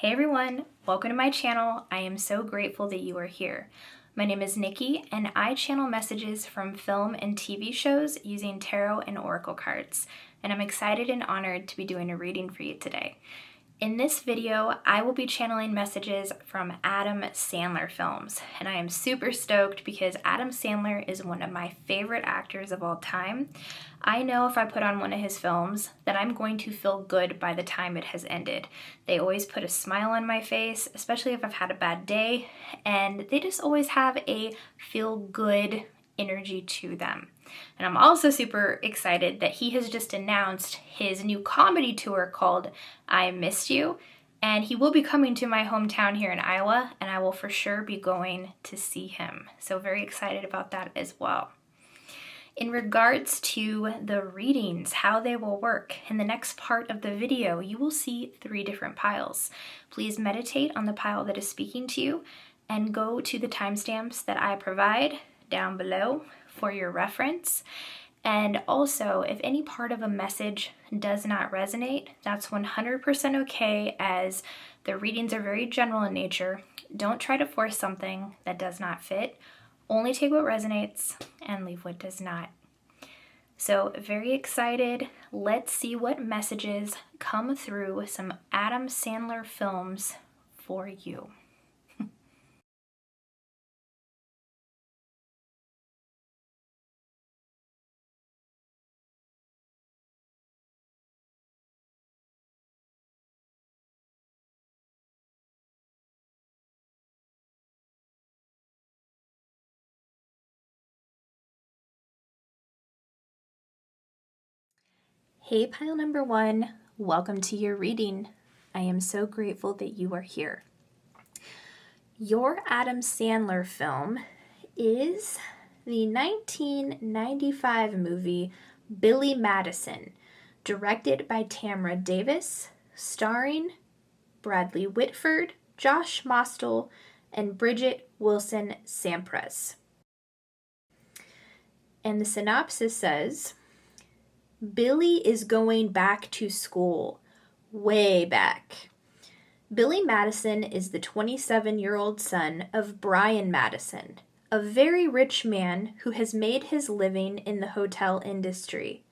Hey everyone, welcome to my channel. I am so grateful that you are here. My name is Nikki and I channel messages from film and TV shows using tarot and oracle cards, and I'm excited and honored to be doing a reading for you today. In this video, I will be channeling messages from Adam Sandler films, and I am super stoked because Adam Sandler is one of my favorite actors of all time. I know if I put on one of his films that I'm going to feel good by the time it has ended. They always put a smile on my face, especially if I've had a bad day, and they just always have a feel-good energy to them. And I'm also super excited that he has just announced his new comedy tour called I Missed You, and he will be coming to my hometown here in Iowa, and I will for sure be going to see him. So very excited about that as well. In regards to the readings, how they will work, in the next part of the video, you will see 3 different piles. Please meditate on the pile that is speaking to you and go to the timestamps that I provide down below for your reference. And also, if any part of a message does not resonate, that's 100% okay, as the readings are very general in nature. Don't try to force something that does not fit. Only take what resonates and leave what does not. So very excited. Let's see what messages come through some Adam Sandler films for you. Hey, pile number 1, welcome to your reading. I am so grateful that you are here. Your Adam Sandler film is the 1995 movie Billy Madison, directed by Tamra Davis, starring Bradley Whitford, Josh Mostel, and Bridget Wilson Sampras. And the synopsis says, Billy is going back to school, way back. Billy Madison is the 27-year-old son of Brian Madison, a very rich man who has made his living in the hotel industry.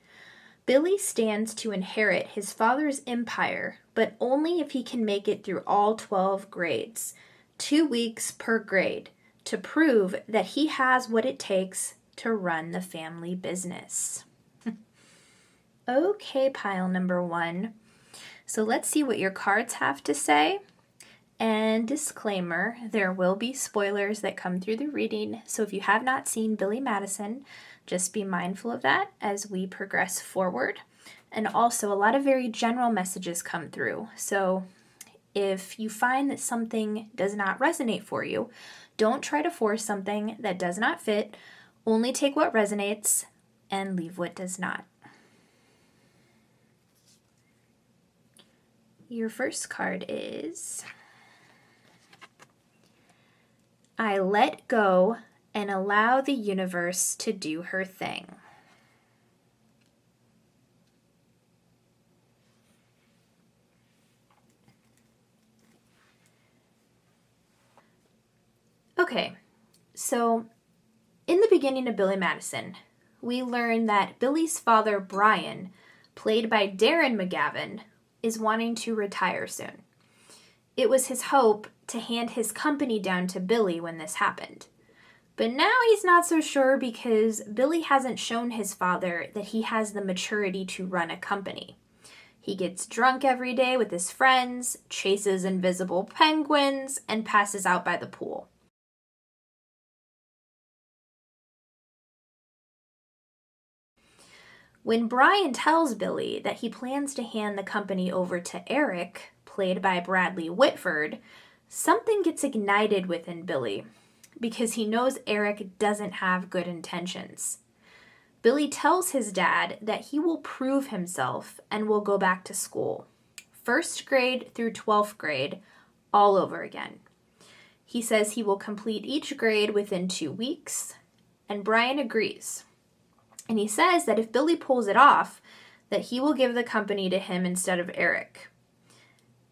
Billy stands to inherit his father's empire, but only if he can make it through all 12 grades, 2 weeks per grade, to prove that he has what it takes to run the family business. Okay, pile number 1. So let's see what your cards have to say. And disclaimer, there will be spoilers that come through the reading. So if you have not seen Billy Madison, just be mindful of that as we progress forward. And also, a lot of very general messages come through. So if you find that something does not resonate for you, don't try to force something that does not fit. Only take what resonates and leave what does not. Your first card is, I let go and allow the universe to do her thing. Okay, so in the beginning of Billy Madison, we learn that Billy's father, Brian, played by Darren McGavin, is wanting to retire soon. It was his hope to hand his company down to Billy when this happened. But now he's not so sure because Billy hasn't shown his father that he has the maturity to run a company. He gets drunk every day with his friends, chases invisible penguins, and passes out by the pool. When Brian tells Billy that he plans to hand the company over to Eric, played by Bradley Whitford, something gets ignited within Billy because he knows Eric doesn't have good intentions. Billy tells his dad that he will prove himself and will go back to school, 1st grade through 12th grade, all over again. He says he will complete each grade within 2 weeks, and Brian agrees. And he says that if Billy pulls it off, that he will give the company to him instead of Eric.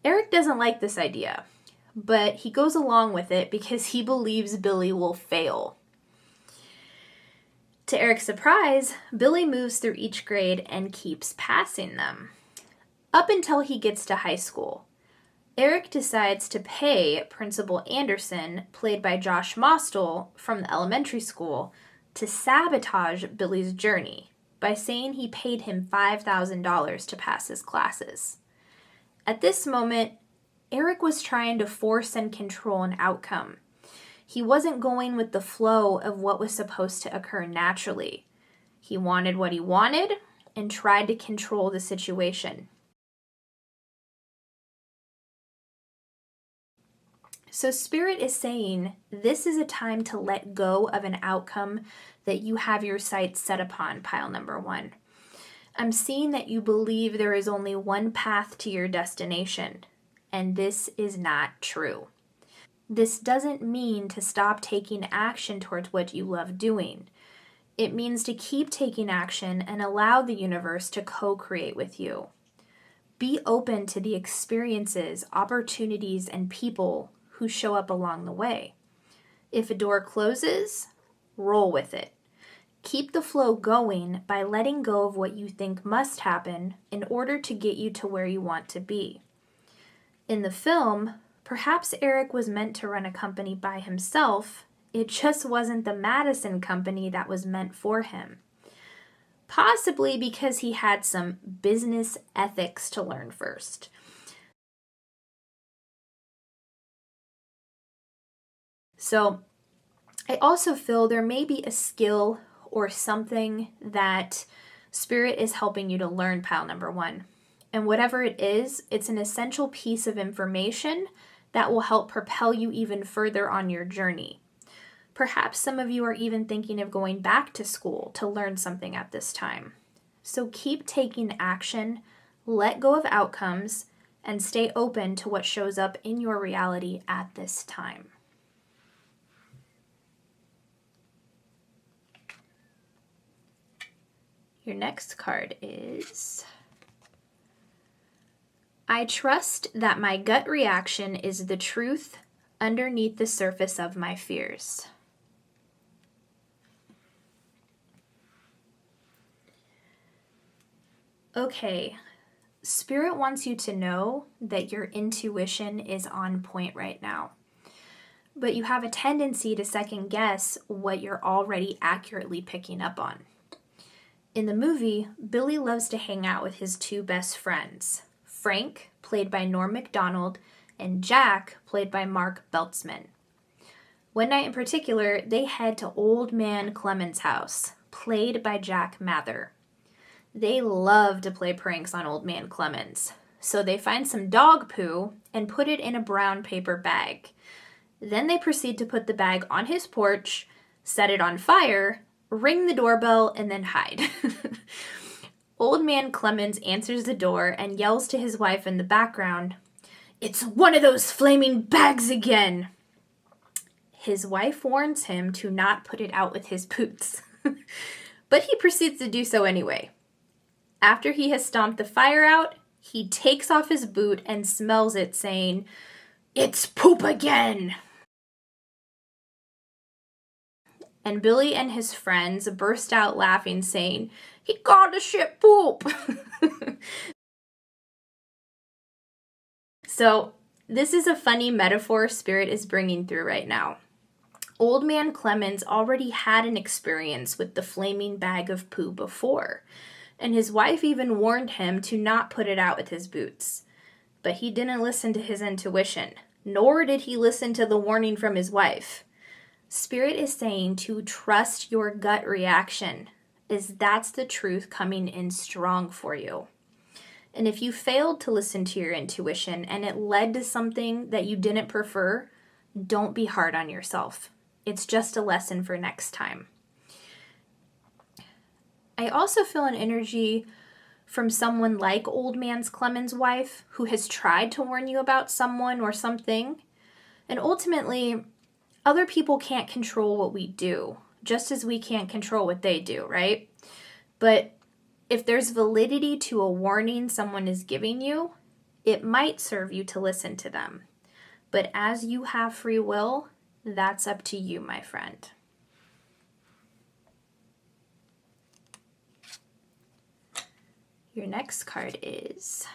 Eric doesn't like this idea, but he goes along with it because he believes Billy will fail. To Eric's surprise, Billy moves through each grade and keeps passing them, up until he gets to high school. Eric decides to pay Principal Anderson, played by Josh Mostel from the elementary school, to sabotage Billy's journey by saying he paid him $5,000 to pass his classes. At this moment, Eric was trying to force and control an outcome. He wasn't going with the flow of what was supposed to occur naturally. He wanted what he wanted and tried to control the situation. So Spirit is saying this is a time to let go of an outcome that you have your sights set upon, pile number 1. I'm seeing that you believe there is only one path to your destination, and this is not true. This doesn't mean to stop taking action towards what you love doing. It means to keep taking action and allow the universe to co-create with you. Be open to the experiences, opportunities, and people who show up along the way. If a door closes, roll with it. Keep the flow going by letting go of what you think must happen in order to get you to where you want to be. In the film, perhaps Eric was meant to run a company by himself. It just wasn't the Madison company that was meant for him. Possibly because he had some business ethics to learn first. So I also feel there may be a skill or something that Spirit is helping you to learn, pile number 1. And whatever it is, it's an essential piece of information that will help propel you even further on your journey. Perhaps some of you are even thinking of going back to school to learn something at this time. So keep taking action, let go of outcomes, and stay open to what shows up in your reality at this time. Your next card is, I trust that my gut reaction is the truth underneath the surface of my fears. Okay, Spirit wants you to know that your intuition is on point right now, but you have a tendency to second guess what you're already accurately picking up on. In the movie, Billy loves to hang out with his 2 best friends, Frank, played by Norm Macdonald, and Jack, played by Mark Beltzman. One night in particular, they head to Old Man Clement's house, played by Jack Mather. They love to play pranks on Old Man Clemens, so they find some dog poo and put it in a brown paper bag. Then they proceed to put the bag on his porch, set it on fire, ring the doorbell, and then hide. Old Man Clemens answers the door and yells to his wife in the background, "It's one of those flaming bags again!" His wife warns him to not put it out with his boots, but he proceeds to do so anyway. After he has stomped the fire out, he takes off his boot and smells it, saying, "It's poop again!" And Billy and his friends burst out laughing, saying, "He called a shit poop!" So, this is a funny metaphor Spirit is bringing through right now. Old Man Clemens already had an experience with the flaming bag of poo before, and his wife even warned him to not put it out with his boots. But he didn't listen to his intuition, nor did he listen to the warning from his wife. Spirit is saying to trust your gut reaction, as that's the truth coming in strong for you. And if you failed to listen to your intuition and it led to something that you didn't prefer, don't be hard on yourself. It's just a lesson for next time. I also feel an energy from someone like Old Man Clemens' wife who has tried to warn you about someone or something. And ultimately, other people can't control what we do, just as we can't control what they do, right? But if there's validity to a warning someone is giving you, it might serve you to listen to them. But as you have free will, that's up to you, my friend. Your next card is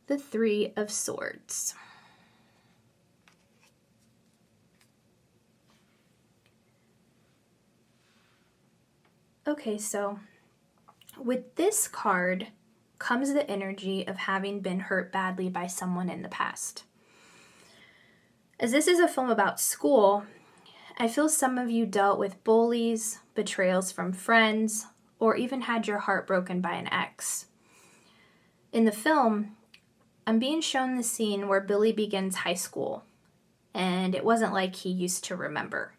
the Three of Swords. Okay, so with this card comes the energy of having been hurt badly by someone in the past. As this is a film about school, I feel some of you dealt with bullies, betrayals from friends, or even had your heart broken by an ex. In the film, I'm being shown the scene where Billy begins high school, and it wasn't like he used to remember.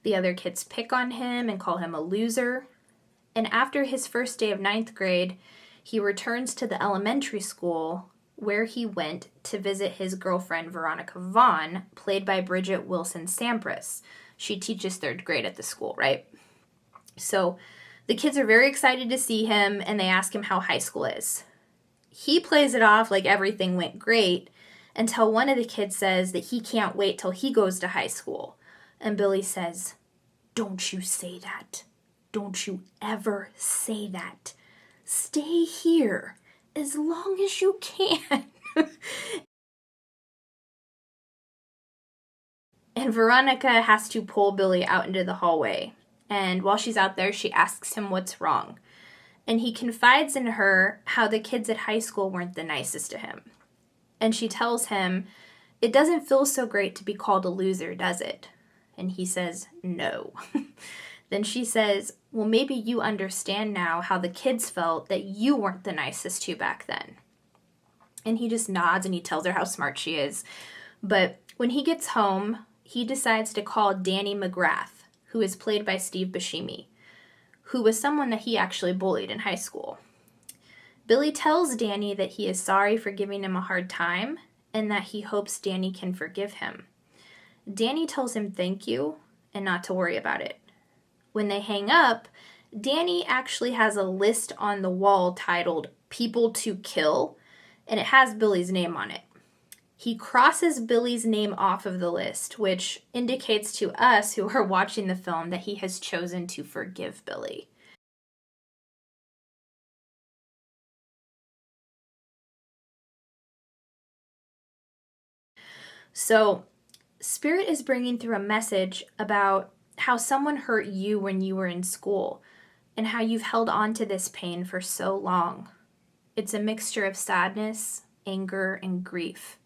The other kids pick on him and call him a loser, and after his first day of 9th grade, he returns to the elementary school where he went to visit his girlfriend Veronica Vaughn, played by Bridget Wilson Sampras. She teaches 3rd grade at the school, right? So the kids are very excited to see him, and they ask him how high school is. He plays it off like everything went great until one of the kids says that he can't wait till he goes to high school. And Billy says, "Don't you say that. Don't you ever say that. Stay here as long as you can." And Veronica has to pull Billy out into the hallway. And while she's out there, she asks him what's wrong. And he confides in her how the kids at high school weren't the nicest to him. And she tells him, "It doesn't feel so great to be called a loser, does it?" And he says, "No." Then she says, "Well, maybe you understand now how the kids felt that you weren't the nicest to back then." And he just nods and he tells her how smart she is. But when he gets home, he decides to call Danny McGrath, who is played by Steve Buscemi, who was someone that he actually bullied in high school. Billy tells Danny that he is sorry for giving him a hard time and that he hopes Danny can forgive him. Danny tells him thank you and not to worry about it. When they hang up, Danny actually has a list on the wall titled "People to Kill," and it has Billy's name on it. He crosses Billy's name off of the list, which indicates to us who are watching the film that he has chosen to forgive Billy. So, Spirit is bringing through a message about how someone hurt you when you were in school and how you've held on to this pain for so long. It's a mixture of sadness, anger, and grief.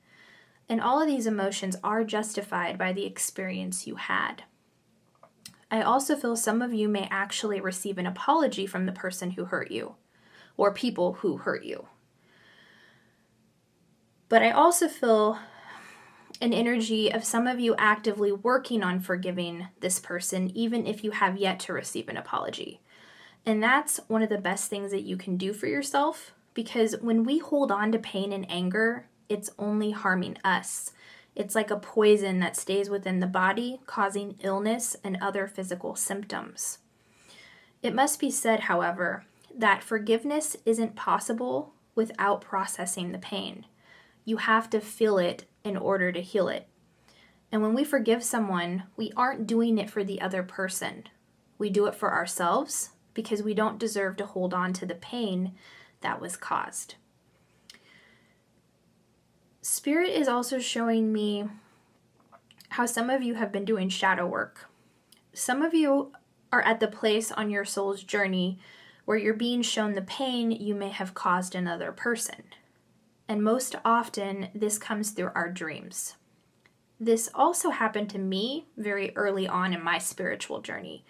And all of these emotions are justified by the experience you had. I also feel some of you may actually receive an apology from the person who hurt you, or people who hurt you. But I also feel an energy of some of you actively working on forgiving this person, even if you have yet to receive an apology. And that's one of the best things that you can do for yourself, because when we hold on to pain and anger, it's only harming us. It's like a poison that stays within the body, causing illness and other physical symptoms. It must be said, however, that forgiveness isn't possible without processing the pain. You have to feel it in order to heal it. And when we forgive someone, we aren't doing it for the other person. We do it for ourselves because we don't deserve to hold on to the pain that was caused. Spirit is also showing me how some of you have been doing shadow work. Some of you are at the place on your soul's journey where you're being shown the pain you may have caused another person. And most often, this comes through our dreams. This also happened to me very early on in my spiritual journey.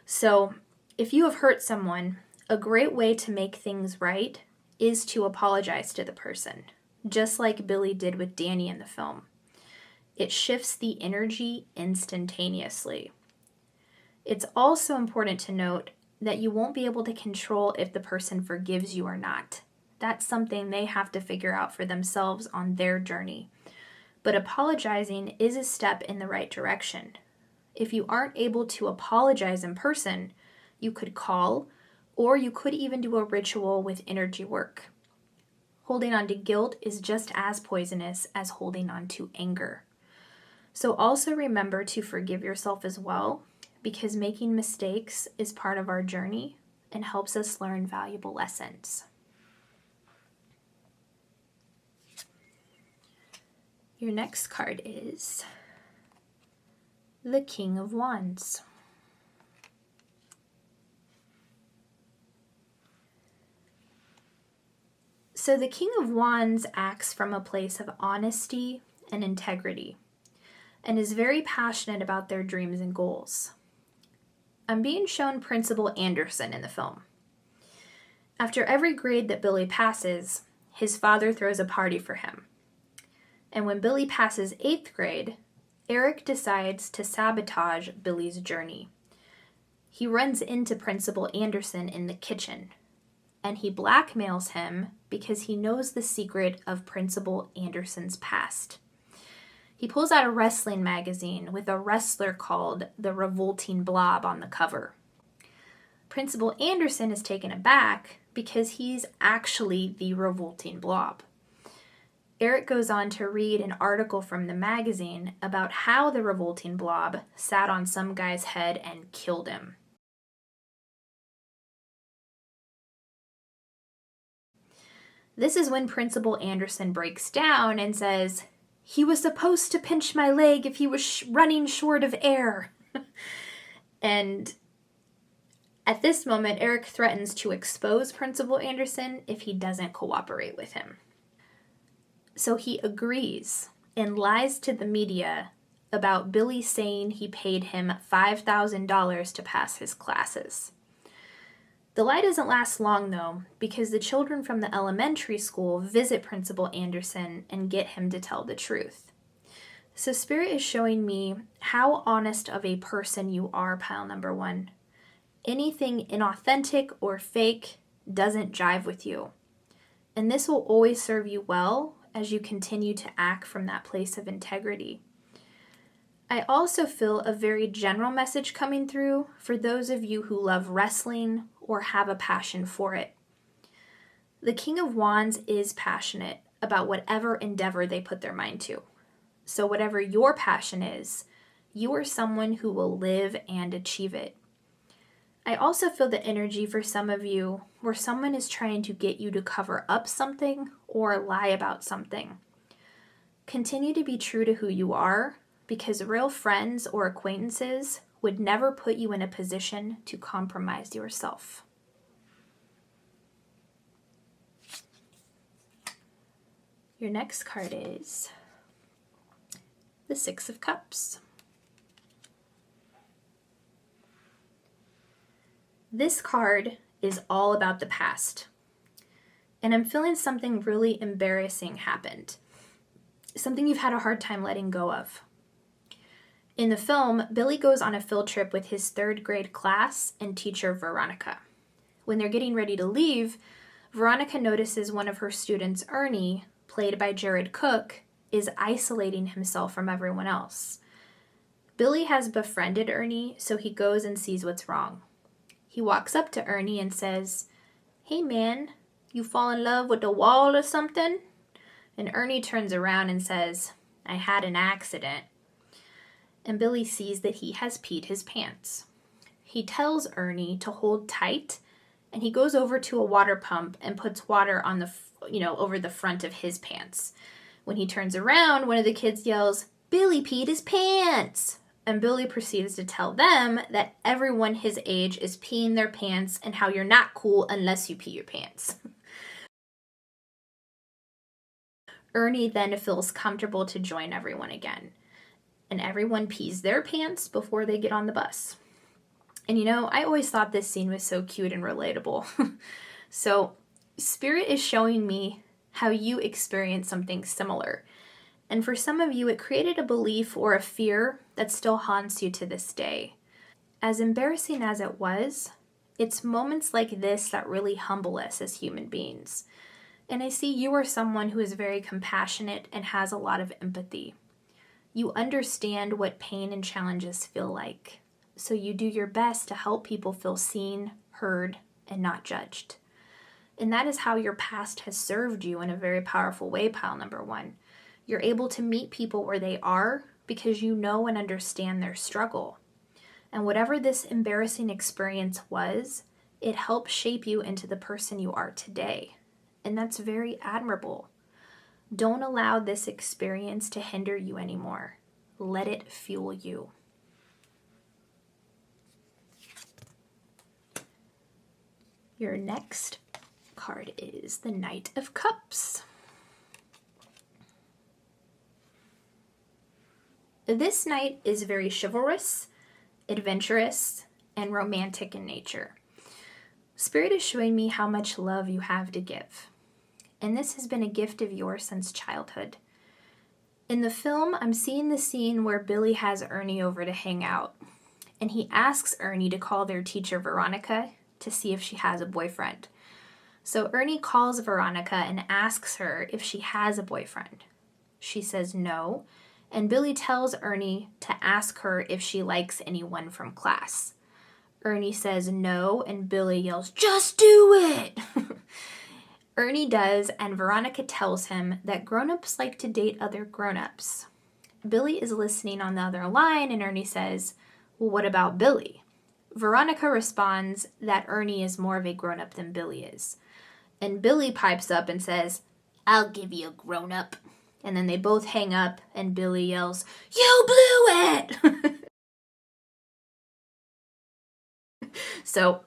So, if you have hurt someone, a great way to make things right is to apologize to the person, just like Billy did with Danny in the film. It shifts the energy instantaneously. It's also important to note that you won't be able to control if the person forgives you or not. That's something they have to figure out for themselves on their journey. But apologizing is a step in the right direction. If you aren't able to apologize in person, you could call, or you could even do a ritual with energy work. Holding on to guilt is just as poisonous as holding on to anger. So also remember to forgive yourself as well, because making mistakes is part of our journey and helps us learn valuable lessons. Your next card is the King of Wands. So the King of Wands acts from a place of honesty and integrity and is very passionate about their dreams and goals. I'm being shown Principal Anderson in the film. After every grade that Billy passes, his father throws a party for him. And when Billy passes 8th grade, Eric decides to sabotage Billy's journey. He runs into Principal Anderson in the kitchen, and he blackmails him because he knows the secret of Principal Anderson's past. He pulls out a wrestling magazine with a wrestler called the Revolting Blob on the cover. Principal Anderson is taken aback because he's actually the Revolting Blob. Eric goes on to read an article from the magazine about how the Revolting Blob sat on some guy's head and killed him. This is when Principal Anderson breaks down and says, "He was supposed to pinch my leg if he was running short of air." And at this moment, Eric threatens to expose Principal Anderson if he doesn't cooperate with him. So he agrees and lies to the media about Billy saying he paid him $5,000 to pass his classes. The lie doesn't last long, though, because the children from the elementary school visit Principal Anderson and get him to tell the truth. So Spirit is showing me how honest of a person you are, pile number 1. Anything inauthentic or fake doesn't jive with you. And this will always serve you well as you continue to act from that place of integrity. I also feel a very general message coming through for those of you who love wrestling or have a passion for it. The King of Wands is passionate about whatever endeavor they put their mind to. So whatever your passion is, you are someone who will live and achieve it. I also feel the energy for some of you where someone is trying to get you to cover up something or lie about something. Continue to be true to who you are, because real friends or acquaintances would never put you in a position to compromise yourself. Your next card is the 6 of Cups. This card is all about the past. And I'm feeling something really embarrassing happened. Something you've had a hard time letting go of. In the film, Billy goes on a field trip with his 3rd grade class and teacher Veronica. When they're getting ready to leave, Veronica notices one of her students, Ernie, played by Jared Cook, is isolating himself from everyone else. Billy has befriended Ernie, so he goes and sees what's wrong. He walks up to Ernie and says, "Hey man, you fall in love with the wall or something?" And Ernie turns around and says, "I had an accident." And Billy sees that he has peed his pants. He tells Ernie to hold tight, and he goes over to a water pump and puts water on over the front of his pants. When he turns around, one of the kids yells, "Billy peed his pants!" And Billy proceeds to tell them that everyone his age is peeing their pants and how you're not cool unless you pee your pants. Ernie then feels comfortable to join everyone again. And everyone pees their pants before they get on the bus. And I always thought this scene was so cute and relatable. So Spirit is showing me how you experience something similar. And for some of you, it created a belief or a fear that still haunts you to this day. As embarrassing as it was, it's moments like this that really humble us as human beings. And I see you are someone who is very compassionate and has a lot of empathy. You understand what pain and challenges feel like, so you do your best to help people feel seen, heard, and not judged. And that is how your past has served you in a very powerful way, pile number one. You're able to meet people where they are because you know and understand their struggle. And whatever this embarrassing experience was, it helped shape you into the person you are today. And that's very admirable. Don't allow this experience to hinder you anymore. Let it fuel you. Your next card is the Knight of Cups. This knight is very chivalrous, adventurous, and romantic in nature. Spirit is showing me how much love you have to give. And this has been a gift of yours since childhood. In the film, I'm seeing the scene where Billy has Ernie over to hang out. And he asks Ernie to call their teacher Veronica to see if she has a boyfriend. So Ernie calls Veronica and asks her if she has a boyfriend. She says no. And Billy tells Ernie to ask her if she likes anyone from class. Ernie says no, and Billy yells, "Just do it!" Ernie does, and Veronica tells him that grown-ups like to date other grown-ups. Billy is listening on the other line, and Ernie says, "Well, what about Billy?" Veronica responds that Ernie is more of a grown-up than Billy is. And Billy pipes up and says, "I'll give you a grown-up." And then they both hang up, and Billy yells, "You blew it!" So,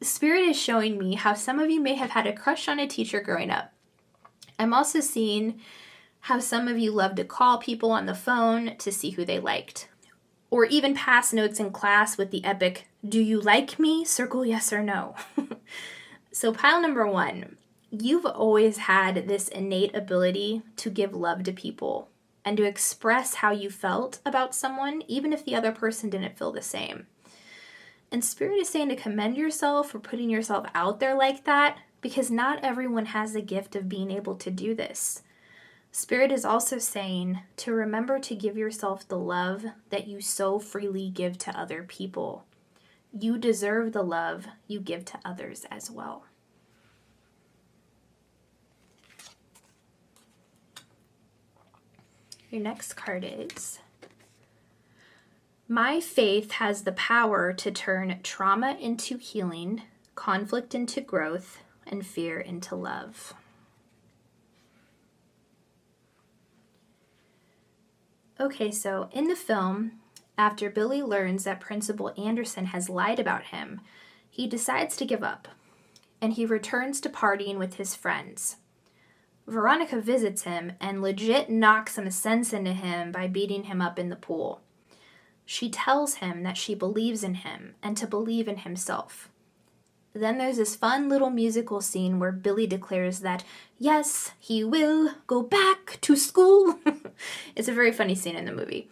Spirit is showing me how some of you may have had a crush on a teacher growing up. I'm also seeing how some of you love to call people on the phone to see who they liked. Or even pass notes in class with the epic, "Do you like me? Circle yes or no." So pile number one, you've always had this innate ability to give love to people and to express how you felt about someone, even if the other person didn't feel the same. And Spirit is saying to commend yourself for putting yourself out there like that, because not everyone has the gift of being able to do this. Spirit is also saying to remember to give yourself the love that you so freely give to other people. You deserve the love you give to others as well. Your next card is, my faith has the power to turn trauma into healing, conflict into growth, and fear into love. Okay, so in the film, after Billy learns that Principal Anderson has lied about him, he decides to give up, and he returns to partying with his friends. Veronica visits him and legit knocks some sense into him by beating him up in the pool. She tells him that she believes in him and to believe in himself. Then there's this fun little musical scene where Billy declares that, yes, he will go back to school. It's a very funny scene in the movie.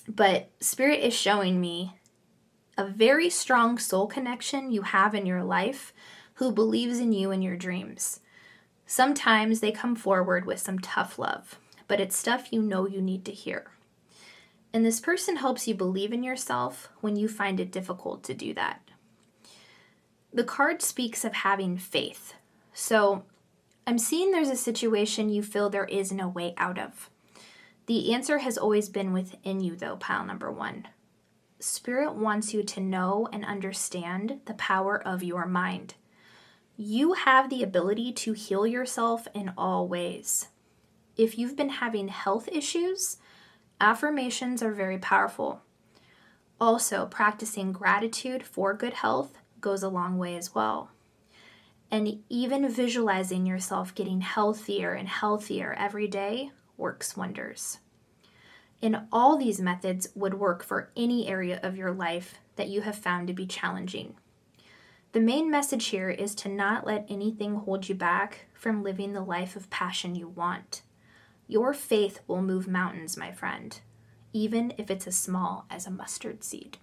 But Spirit is showing me a very strong soul connection you have in your life who believes in you and your dreams. Sometimes they come forward with some tough love, but it's stuff you know you need to hear. And this person helps you believe in yourself when you find it difficult to do that. The card speaks of having faith. So I'm seeing there's a situation you feel there is no way out of. The answer has always been within you, though, pile number one. Spirit wants you to know and understand the power of your mind. You have the ability to heal yourself in all ways. If you've been having health issues, affirmations are very powerful. Also, practicing gratitude for good health goes a long way as well. And even visualizing yourself getting healthier and healthier every day works wonders. And all these methods would work for any area of your life that you have found to be challenging. The main message here is to not let anything hold you back from living the life of passion you want. Your faith will move mountains, my friend, even if it's as small as a mustard seed.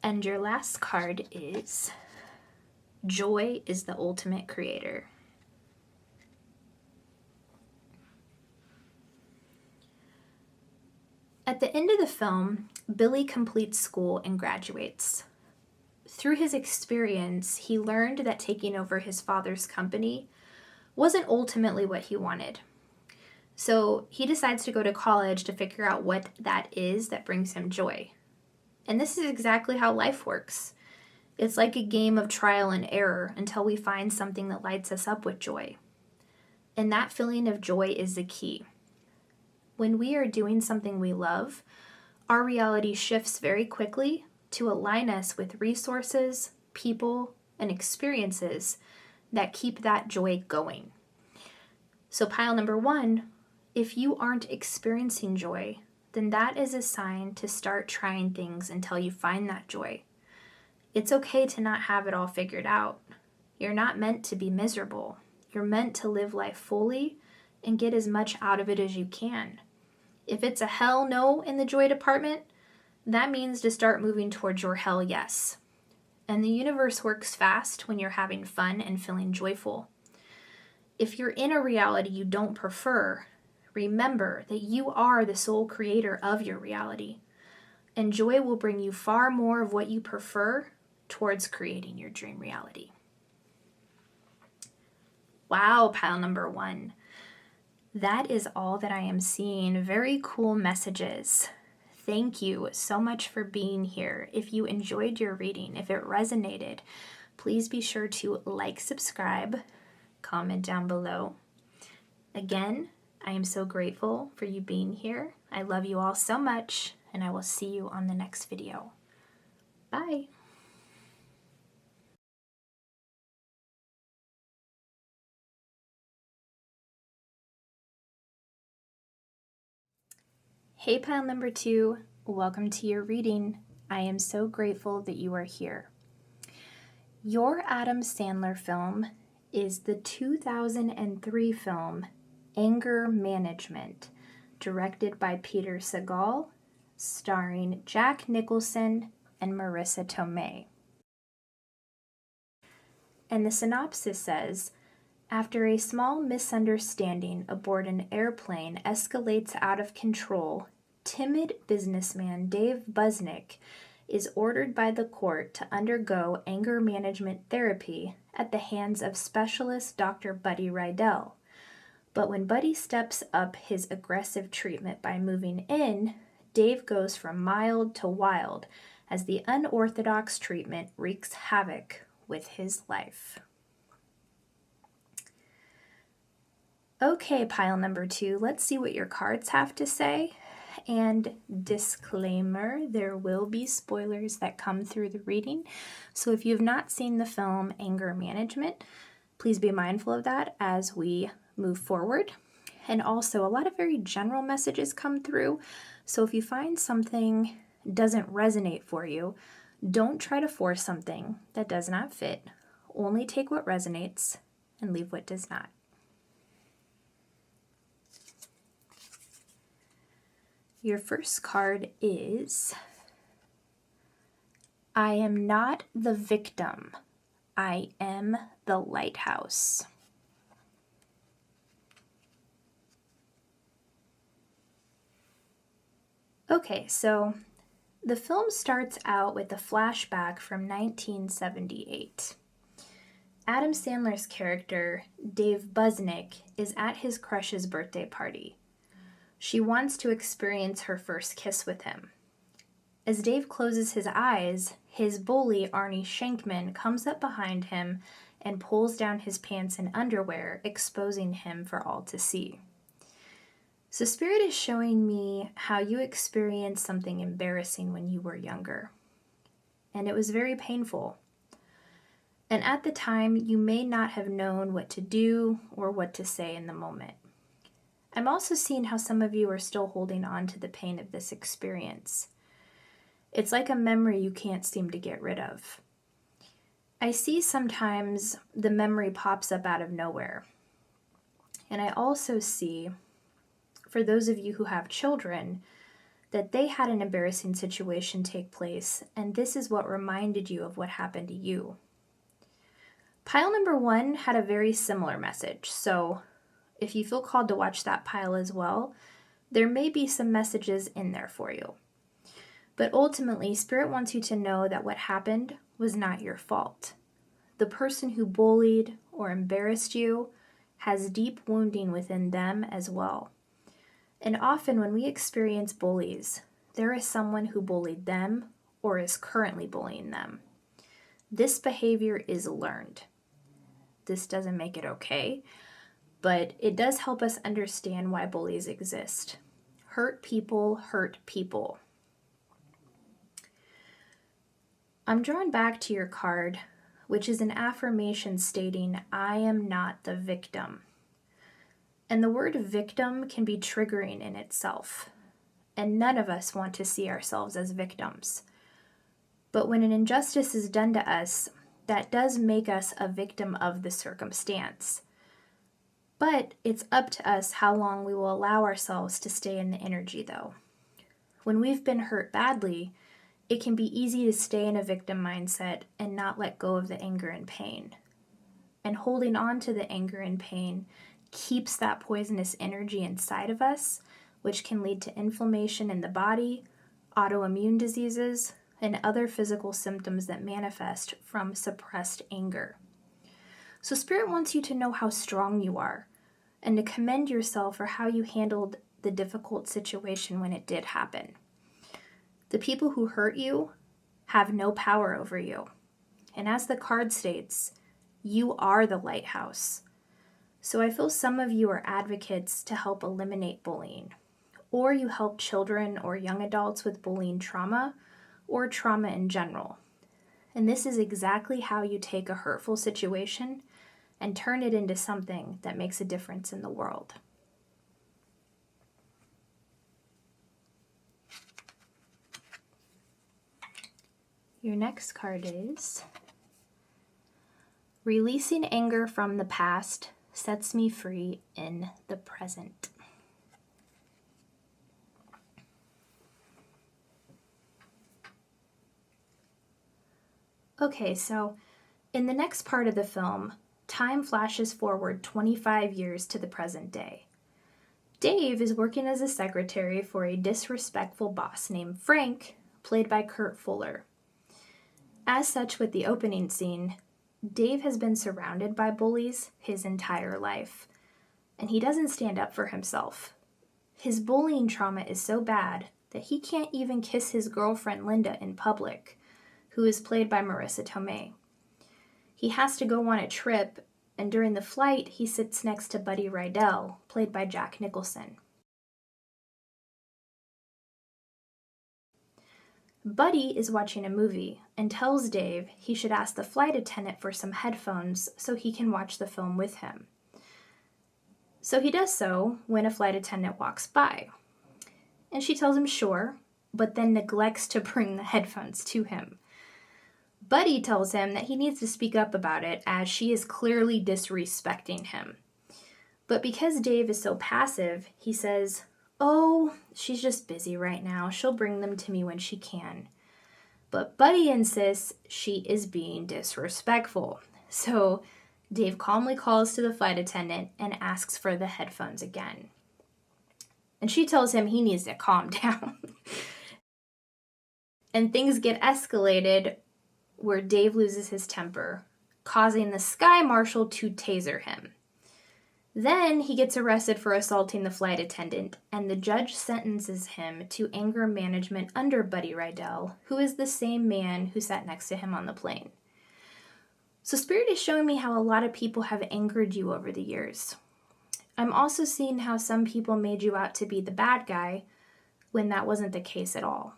And your last card is Joy is the ultimate creator. At the end of the film, Billy completes school and graduates. Through his experience, he learned that taking over his father's company wasn't ultimately what he wanted. So he decides to go to college to figure out what that is that brings him joy. And this is exactly how life works. It's like a game of trial and error until we find something that lights us up with joy. And that feeling of joy is the key. When we are doing something we love, our reality shifts very quickly to align us with resources, people, and experiences that keep that joy going. So pile number 1, if you aren't experiencing joy, then that is a sign to start trying things until you find that joy. It's okay to not have it all figured out. You're not meant to be miserable. You're meant to live life fully and get as much out of it as you can. If it's a hell no in the joy department, that means to start moving towards your hell yes. And the universe works fast when you're having fun and feeling joyful. If you're in a reality you don't prefer, remember that you are the sole creator of your reality. And joy will bring you far more of what you prefer towards creating your dream reality. Wow, pile number 1. That is all that I am seeing. Very cool messages. Thank you so much for being here. If you enjoyed your reading, if it resonated, please be sure to like, subscribe, comment down below. Again, I am so grateful for you being here. I love you all so much, and I will see you on the next video. Bye. Hey pile number 2, welcome to your reading. I am so grateful that you are here. Your Adam Sandler film is the 2003 film Anger Management, directed by Peter Segal, starring Jack Nicholson and Marissa Tomei. And the synopsis says, after a small misunderstanding aboard an airplane escalates out of control, timid businessman Dave Busnick is ordered by the court to undergo anger management therapy at the hands of specialist Dr. Buddy Rydell. But when Buddy steps up his aggressive treatment by moving in, Dave goes from mild to wild as the unorthodox treatment wreaks havoc with his life. Okay, pile number 2, let's see what your cards have to say. And disclaimer, there will be spoilers that come through the reading. So if you have not seen the film Anger Management, please be mindful of that as we move forward. And also, a lot of very general messages come through. So if you find something doesn't resonate for you, don't try to force something that does not fit. Only take what resonates and leave what does not. Your first card is, I am not the victim. I am the lighthouse. Okay, so the film starts out with a flashback from 1978. Adam Sandler's character, Dave Busnick, is at his crush's birthday party. She wants to experience her first kiss with him. As Dave closes his eyes, his bully, Arnie Shankman, comes up behind him and pulls down his pants and underwear, exposing him for all to see. So Spirit is showing me how you experienced something embarrassing when you were younger. And it was very painful. And at the time, you may not have known what to do or what to say in the moment. I'm also seeing how some of you are still holding on to the pain of this experience. It's like a memory you can't seem to get rid of. I see sometimes the memory pops up out of nowhere. And I also see, for those of you who have children, that they had an embarrassing situation take place, and this is what reminded you of what happened to you. Pile number 1 had a very similar message, so if you feel called to watch that pile as well, there may be some messages in there for you. But ultimately, Spirit wants you to know that what happened was not your fault. The person who bullied or embarrassed you has deep wounding within them as well. And often when we experience bullies, there is someone who bullied them or is currently bullying them. This behavior is learned. This doesn't make it okay, but it does help us understand why bullies exist. Hurt people hurt people. I'm drawn back to your card, which is an affirmation stating, I am not the victim. And the word victim can be triggering in itself, and none of us want to see ourselves as victims. But when an injustice is done to us, that does make us a victim of the circumstance. But it's up to us how long we will allow ourselves to stay in the energy, though. When we've been hurt badly, it can be easy to stay in a victim mindset and not let go of the anger and pain. And holding on to the anger and pain keeps that poisonous energy inside of us, which can lead to inflammation in the body, autoimmune diseases, and other physical symptoms that manifest from suppressed anger. So Spirit wants you to know how strong you are and to commend yourself for how you handled the difficult situation when it did happen. The people who hurt you have no power over you. And as the card states, you are the lighthouse. So I feel some of you are advocates to help eliminate bullying, or you help children or young adults with bullying trauma, or trauma in general. And this is exactly how you take a hurtful situation and turn it into something that makes a difference in the world. Your next card is Releasing anger from the past sets me free in the present. Okay, so in the next part of the film, time flashes forward 25 years to the present day. Dave is working as a secretary for a disrespectful boss named Frank, played by Kurt Fuller. As such, with the opening scene, Dave has been surrounded by bullies his entire life, and he doesn't stand up for himself. His bullying trauma is so bad that he can't even kiss his girlfriend Linda in public, who is played by Marissa Tomei. He has to go on a trip, and during the flight, he sits next to Buddy Rydell, played by Jack Nicholson. Buddy is watching a movie and tells Dave he should ask the flight attendant for some headphones so he can watch the film with him. So he does so when a flight attendant walks by. And she tells him sure, but then neglects to bring the headphones to him. Buddy tells him that he needs to speak up about it as she is clearly disrespecting him. But because Dave is so passive, he says, "Oh, she's just busy right now. She'll bring them to me when she can." But Buddy insists she is being disrespectful. So Dave calmly calls to the flight attendant and asks for the headphones again. And she tells him he needs to calm down. And things get escalated where Dave loses his temper, causing the Sky Marshal to taser him. Then he gets arrested for assaulting the flight attendant, and the judge sentences him to anger management under Buddy Rydell, who is the same man who sat next to him on the plane. So Spirit is showing me how a lot of people have angered you over the years. I'm also seeing how some people made you out to be the bad guy when that wasn't the case at all.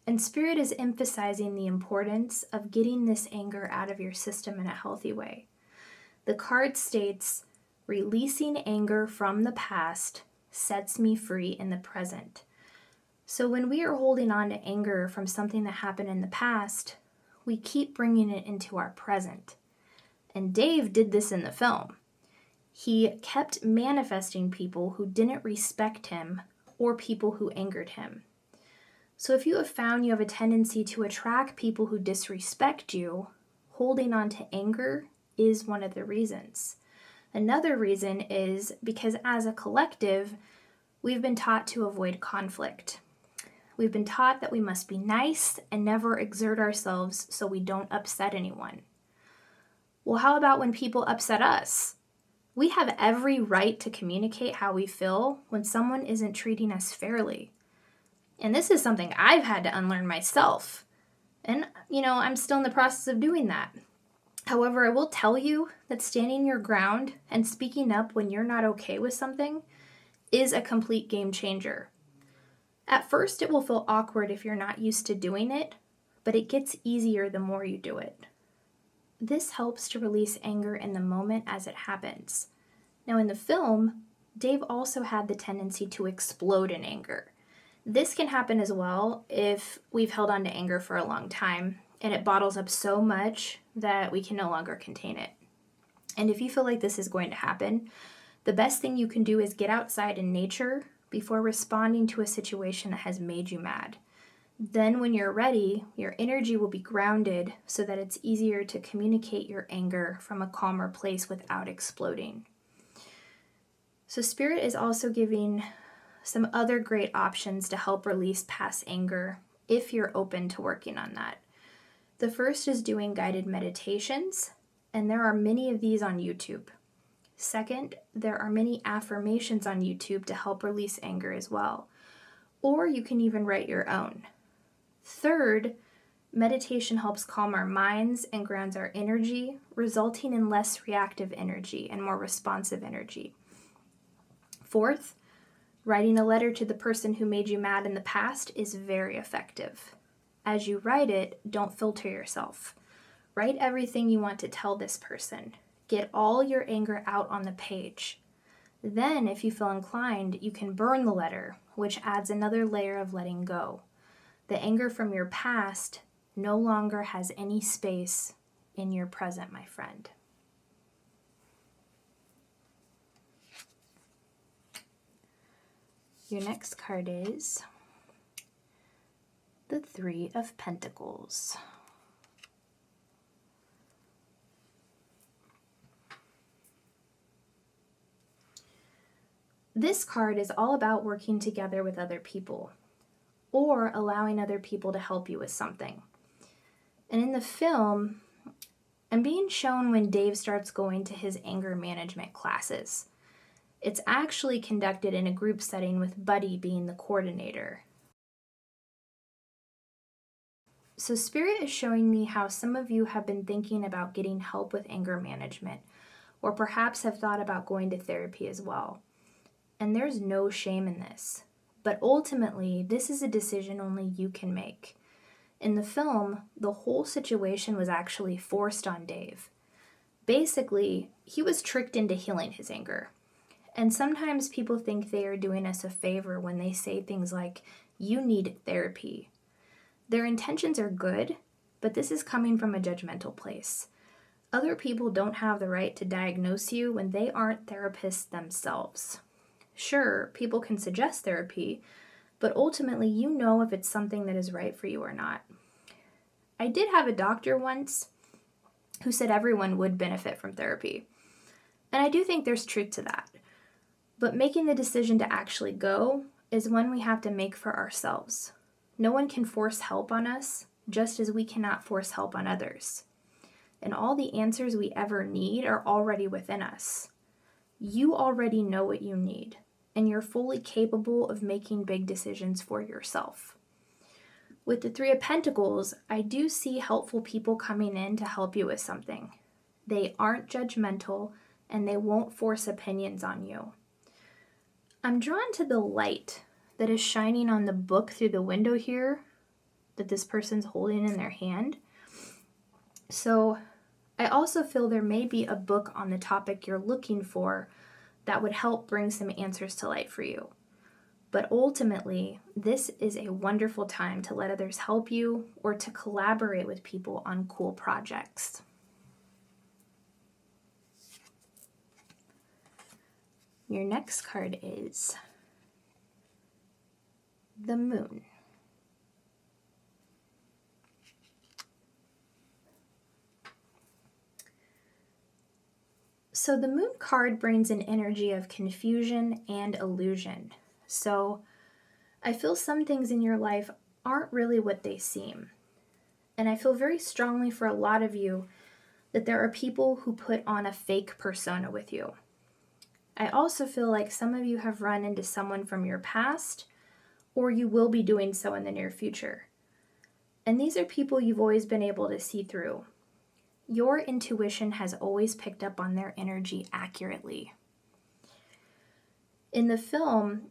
And Spirit is emphasizing the importance of getting this anger out of your system in a healthy way. The card states, "Releasing anger from the past sets me free in the present." So when we are holding on to anger from something that happened in the past, we keep bringing it into our present. And Dave did this in the film. He kept manifesting people who didn't respect him or people who angered him. So if you have found you have a tendency to attract people who disrespect you, holding on to anger is one of the reasons. Another reason is because as a collective, we've been taught to avoid conflict. We've been taught that we must be nice and never exert ourselves so we don't upset anyone. Well, how about when people upset us? We have every right to communicate how we feel when someone isn't treating us fairly. And this is something I've had to unlearn myself. And, I'm still in the process of doing that. However, I will tell you that standing your ground and speaking up when you're not okay with something is a complete game changer. At first, it will feel awkward if you're not used to doing it, but it gets easier the more you do it. This helps to release anger in the moment as it happens. Now, in the film, Dave also had the tendency to explode in anger. This can happen as well if we've held on to anger for a long time and it bottles up so much that we can no longer contain it. And if you feel like this is going to happen, the best thing you can do is get outside in nature before responding to a situation that has made you mad. Then when you're ready, your energy will be grounded so that it's easier to communicate your anger from a calmer place without exploding. So Spirit is also giving some other great options to help release past anger if you're open to working on that. The first is doing guided meditations, and there are many of these on YouTube. Second, there are many affirmations on YouTube to help release anger as well. Or you can even write your own. Third, meditation helps calm our minds and grounds our energy, resulting in less reactive energy and more responsive energy. Fourth, writing a letter to the person who made you mad in the past is very effective. As you write it, don't filter yourself. Write everything you want to tell this person. Get all your anger out on the page. Then, if you feel inclined, you can burn the letter, which adds another layer of letting go. The anger from your past no longer has any space in your present, my friend. Your next card is the Three of Pentacles. This card is all about working together with other people or allowing other people to help you with something. And in the film, I'm being shown when Dave starts going to his anger management classes. It's actually conducted in a group setting with Buddy being the coordinator. So Spirit is showing me how some of you have been thinking about getting help with anger management, or perhaps have thought about going to therapy as well. And there's no shame in this. But ultimately, this is a decision only you can make. In the film, the whole situation was actually forced on Dave. Basically, he was tricked into healing his anger. And sometimes people think they are doing us a favor when they say things like, "You need therapy." Their intentions are good, but this is coming from a judgmental place. Other people don't have the right to diagnose you when they aren't therapists themselves. Sure, people can suggest therapy, but ultimately you know if it's something that is right for you or not. I did have a doctor once who said everyone would benefit from therapy. And I do think there's truth to that. But making the decision to actually go is one we have to make for ourselves. No one can force help on us, just as we cannot force help on others. And all the answers we ever need are already within us. You already know what you need, and you're fully capable of making big decisions for yourself. With the Three of Pentacles, I do see helpful people coming in to help you with something. They aren't judgmental, and they won't force opinions on you. I'm drawn to the light that is shining on the book through the window here that this person's holding in their hand. So I also feel there may be a book on the topic you're looking for that would help bring some answers to light for you. But ultimately, this is a wonderful time to let others help you or to collaborate with people on cool projects. Your next card is the Moon. So the moon card brings an energy of confusion and illusion. So I feel some things in your life aren't really what they seem. And I feel very strongly for a lot of you that there are people who put on a fake persona with you. I also feel like some of you have run into someone from your past, or you will be doing so in the near future. And these are people you've always been able to see through. Your intuition has always picked up on their energy accurately. In the film,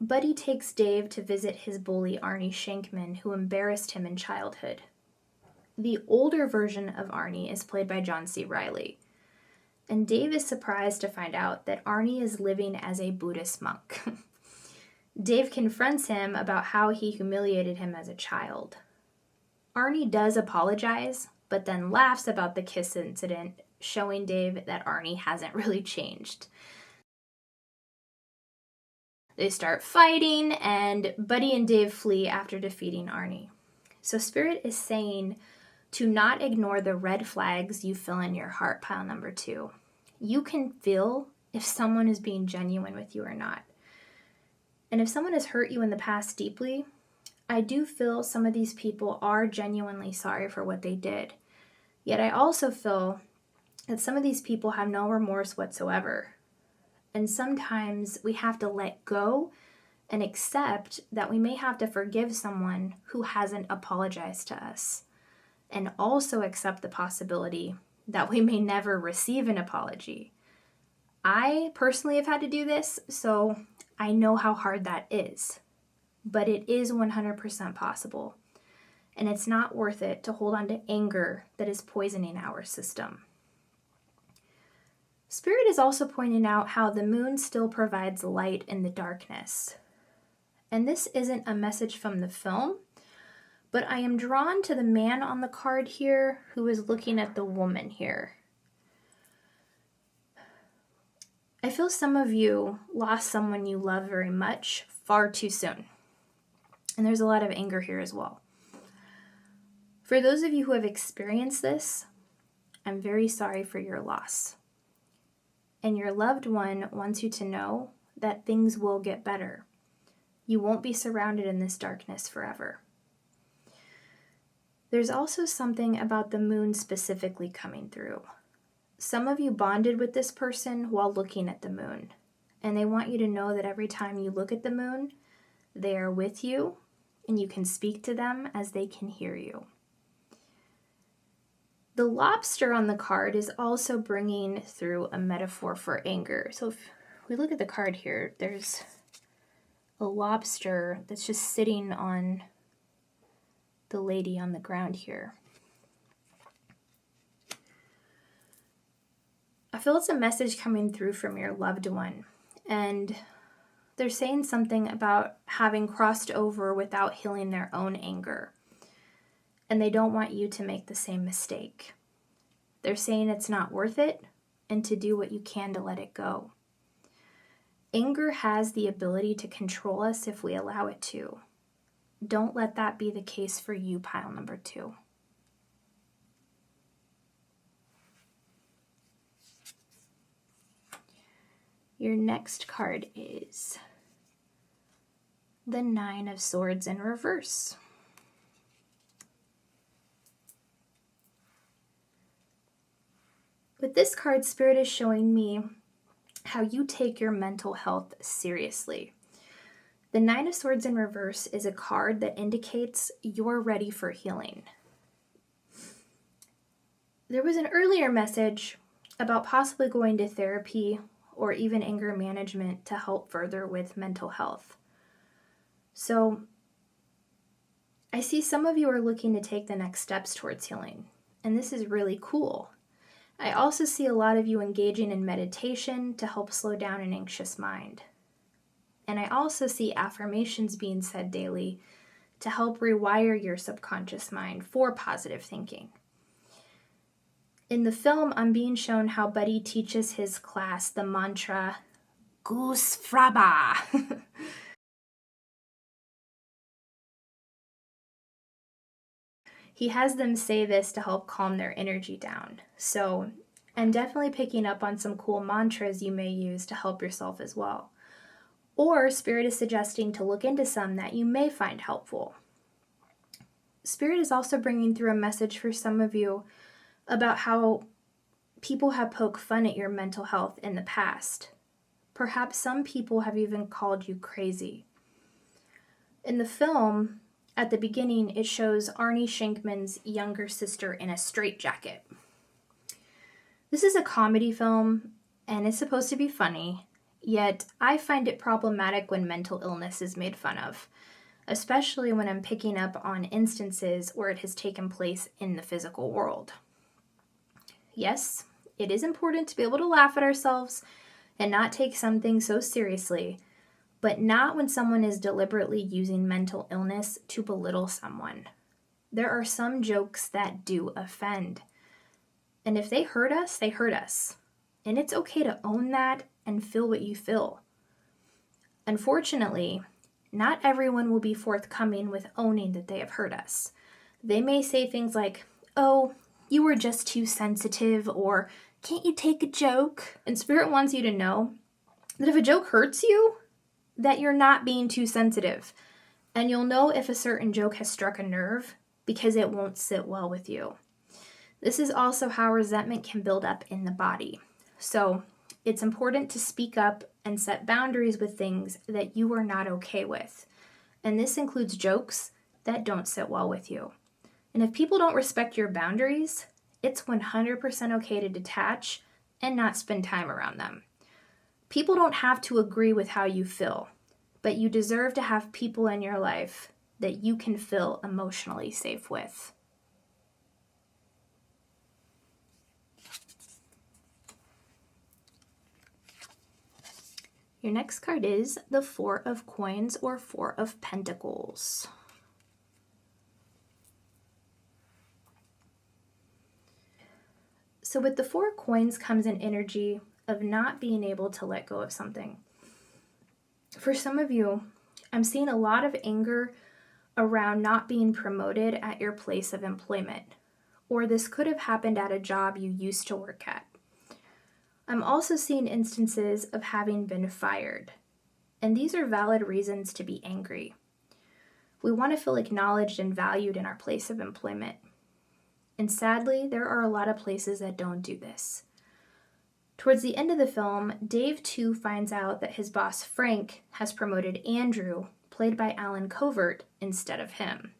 Buddy takes Dave to visit his bully Arnie Shankman, who embarrassed him in childhood. The older version of Arnie is played by John C. Reilly. And Dave is surprised to find out that Arnie is living as a Buddhist monk. Dave confronts him about how he humiliated him as a child. Arnie does apologize, but then laughs about the kiss incident, showing Dave that Arnie hasn't really changed. They start fighting, and Buddy and Dave flee after defeating Arnie. So Spirit is saying to not ignore the red flags you feel in your heart, pile number 2. You can feel if someone is being genuine with you or not. And if someone has hurt you in the past deeply, I do feel some of these people are genuinely sorry for what they did. Yet I also feel that some of these people have no remorse whatsoever. And sometimes we have to let go and accept that we may have to forgive someone who hasn't apologized to us. And also accept the possibility that we may never receive an apology. I personally have had to do this, so I know how hard that is. But it is 100% possible. And it's not worth it to hold on to anger that is poisoning our system. Spirit is also pointing out how the moon still provides light in the darkness. And this isn't a message from the film, but I am drawn to the man on the card here who is looking at the woman here. I feel some of you lost someone you love very much far too soon. And there's a lot of anger here as well. For those of you who have experienced this, I'm very sorry for your loss. And your loved one wants you to know that things will get better. You won't be surrounded in this darkness forever. There's also something about the moon specifically coming through. Some of you bonded with this person while looking at the moon, and they want you to know that every time you look at the moon, they are with you, and you can speak to them as they can hear you. The lobster on the card is also bringing through a metaphor for anger. So if we look at the card here, there's a lobster that's just sitting on the lady on the ground here. I feel it's a message coming through from your loved one, and they're saying something about having crossed over without healing their own anger, and they don't want you to make the same mistake. They're saying it's not worth it and to do what you can to let it go. Anger has the ability to control us if we allow it to. Don't let that be the case for you, pile number 2. Your next card is the 9 of Swords in reverse. With this card, Spirit is showing me how you take your mental health seriously. The 9 of Swords in reverse is a card that indicates you're ready for healing. There was an earlier message about possibly going to therapy or even anger management to help further with mental health. So I see some of you are looking to take the next steps towards healing, and this is really cool. I also see a lot of you engaging in meditation to help slow down an anxious mind. And I also see affirmations being said daily to help rewire your subconscious mind for positive thinking. In the film, I'm being shown how Buddy teaches his class the mantra, Goose Fraba. He has them say this to help calm their energy down. So and definitely picking up on some cool mantras you may use to help yourself as well. Or Spirit is suggesting to look into some that you may find helpful. Spirit is also bringing through a message for some of you about how people have poked fun at your mental health in the past. Perhaps some people have even called you crazy. In the film, at the beginning, it shows Arnie Shankman's younger sister in a straitjacket. This is a comedy film, and it's supposed to be funny, yet I find it problematic when mental illness is made fun of, especially when I'm picking up on instances where it has taken place in the physical world. Yes, it is important to be able to laugh at ourselves and not take something so seriously, but not when someone is deliberately using mental illness to belittle someone. There are some jokes that do offend. And if they hurt us, they hurt us. And it's okay to own that and feel what you feel. Unfortunately, not everyone will be forthcoming with owning that they have hurt us. They may say things like, "Oh, you were just too sensitive," or "Can't you take a joke?" And Spirit wants you to know that if a joke hurts you, that you're not being too sensitive. And you'll know if a certain joke has struck a nerve because it won't sit well with you. This is also how resentment can build up in the body. So it's important to speak up and set boundaries with things that you are not okay with. And this includes jokes that don't sit well with you. And if people don't respect your boundaries, it's 100% okay to detach and not spend time around them. People don't have to agree with how you feel, but you deserve to have people in your life that you can feel emotionally safe with. Your next card is the Four of Coins or Four of Pentacles. So with the Four of Coins comes an energy of not being able to let go of something. For some of you, I'm seeing a lot of anger around not being promoted at your place of employment, or this could have happened at a job you used to work at. I'm also seeing instances of having been fired, and these are valid reasons to be angry. We want to feel acknowledged and valued in our place of employment. And sadly, there are a lot of places that don't do this. Towards the end of the film, Dave too finds out that his boss Frank has promoted Andrew, played by Alan Covert, instead of him.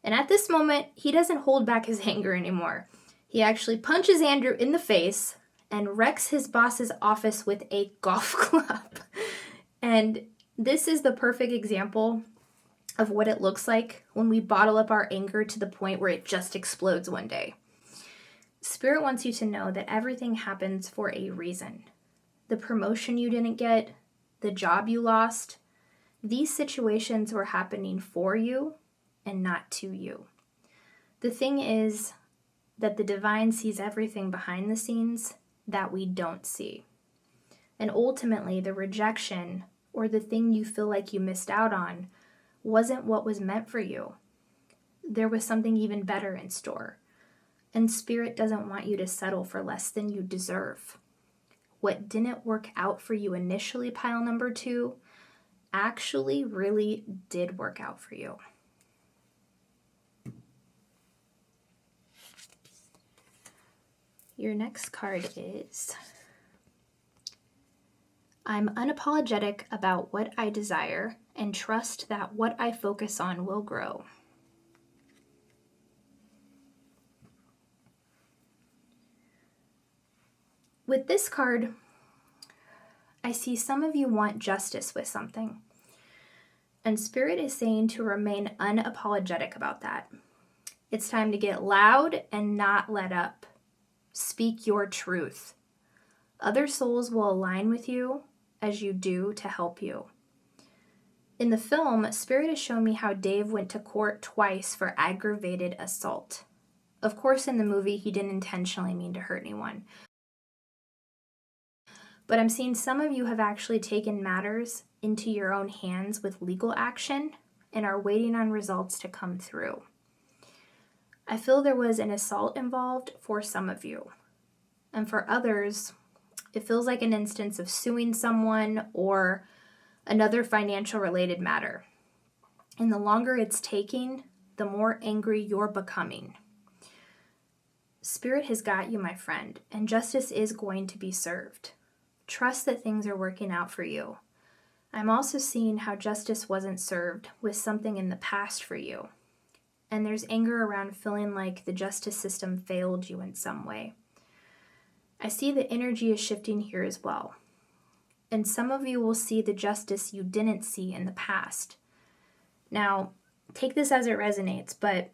And at this moment, he doesn't hold back his anger anymore. He actually punches Andrew in the face and wrecks his boss's office with a golf club. And this is the perfect example of what it looks like when we bottle up our anger to the point where it just explodes one day. Spirit wants you to know that everything happens for a reason. The promotion you didn't get, the job you lost, these situations were happening for you and not to you. The thing is that the divine sees everything behind the scenes that we don't see. And ultimately, the rejection or the thing you feel like you missed out on wasn't what was meant for you. There was something even better in store. And Spirit doesn't want you to settle for less than you deserve. What didn't work out for you initially, pile number 2, actually really did work out for you. Your next card is, I'm unapologetic about what I desire and trust that what I focus on will grow. With this card, I see some of you want justice with something. And Spirit is saying to remain unapologetic about that. It's time to get loud and not let up. Speak your truth. Other souls will align with you as you do to help you. In the film, Spirit has shown me how Dave went to court twice for aggravated assault. Of course, in the movie, he didn't intentionally mean to hurt anyone. But I'm seeing some of you have actually taken matters into your own hands with legal action and are waiting on results to come through. I feel there was an assault involved for some of you. And for others, it feels like an instance of suing someone or another financial related matter. And the longer it's taking, the more angry you're becoming. Spirit has got you, my friend, and justice is going to be served. Trust that things are working out for you. I'm also seeing how justice wasn't served with something in the past for you. And there's anger around feeling like the justice system failed you in some way. I see the energy is shifting here as well. And some of you will see the justice you didn't see in the past. Now, take this as it resonates, but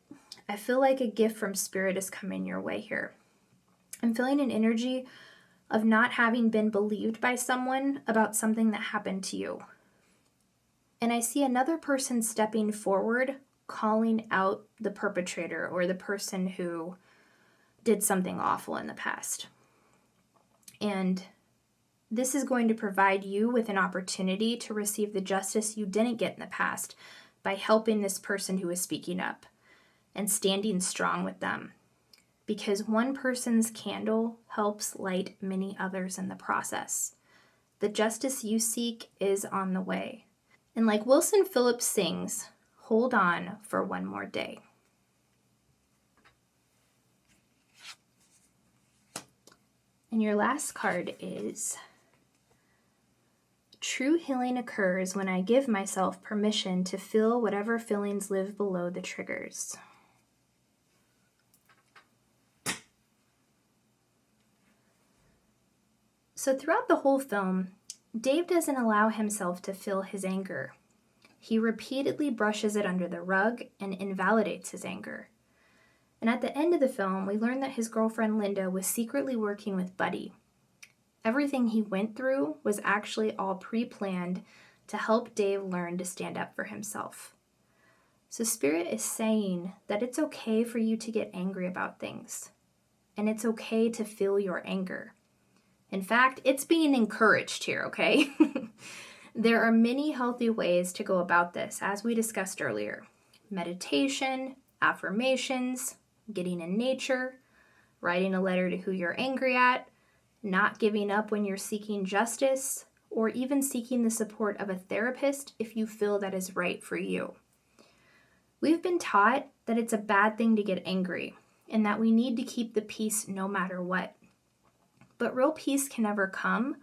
I feel like a gift from Spirit is coming your way here. I'm feeling an energy of not having been believed by someone about something that happened to you. And I see another person stepping forward, calling out the perpetrator or the person who did something awful in the past. And this is going to provide you with an opportunity to receive the justice you didn't get in the past by helping this person who is speaking up and standing strong with them. Because one person's candle helps light many others in the process. The justice you seek is on the way. And like Wilson Phillips sings, hold on for one more day. And your last card is, true healing occurs when I give myself permission to feel whatever feelings live below the triggers. So throughout the whole film, Dave doesn't allow himself to feel his anger. He repeatedly brushes it under the rug and invalidates his anger. And at the end of the film, we learn that his girlfriend Linda was secretly working with Buddy. Everything he went through was actually all pre-planned to help Dave learn to stand up for himself. So Spirit is saying that it's okay for you to get angry about things. And it's okay to feel your anger. In fact, it's being encouraged here, okay? There are many healthy ways to go about this, as we discussed earlier. Meditation, affirmations, getting in nature, writing a letter to who you're angry at, not giving up when you're seeking justice, or even seeking the support of a therapist if you feel that is right for you. We've been taught that it's a bad thing to get angry, and that we need to keep the peace no matter what. But real peace can never come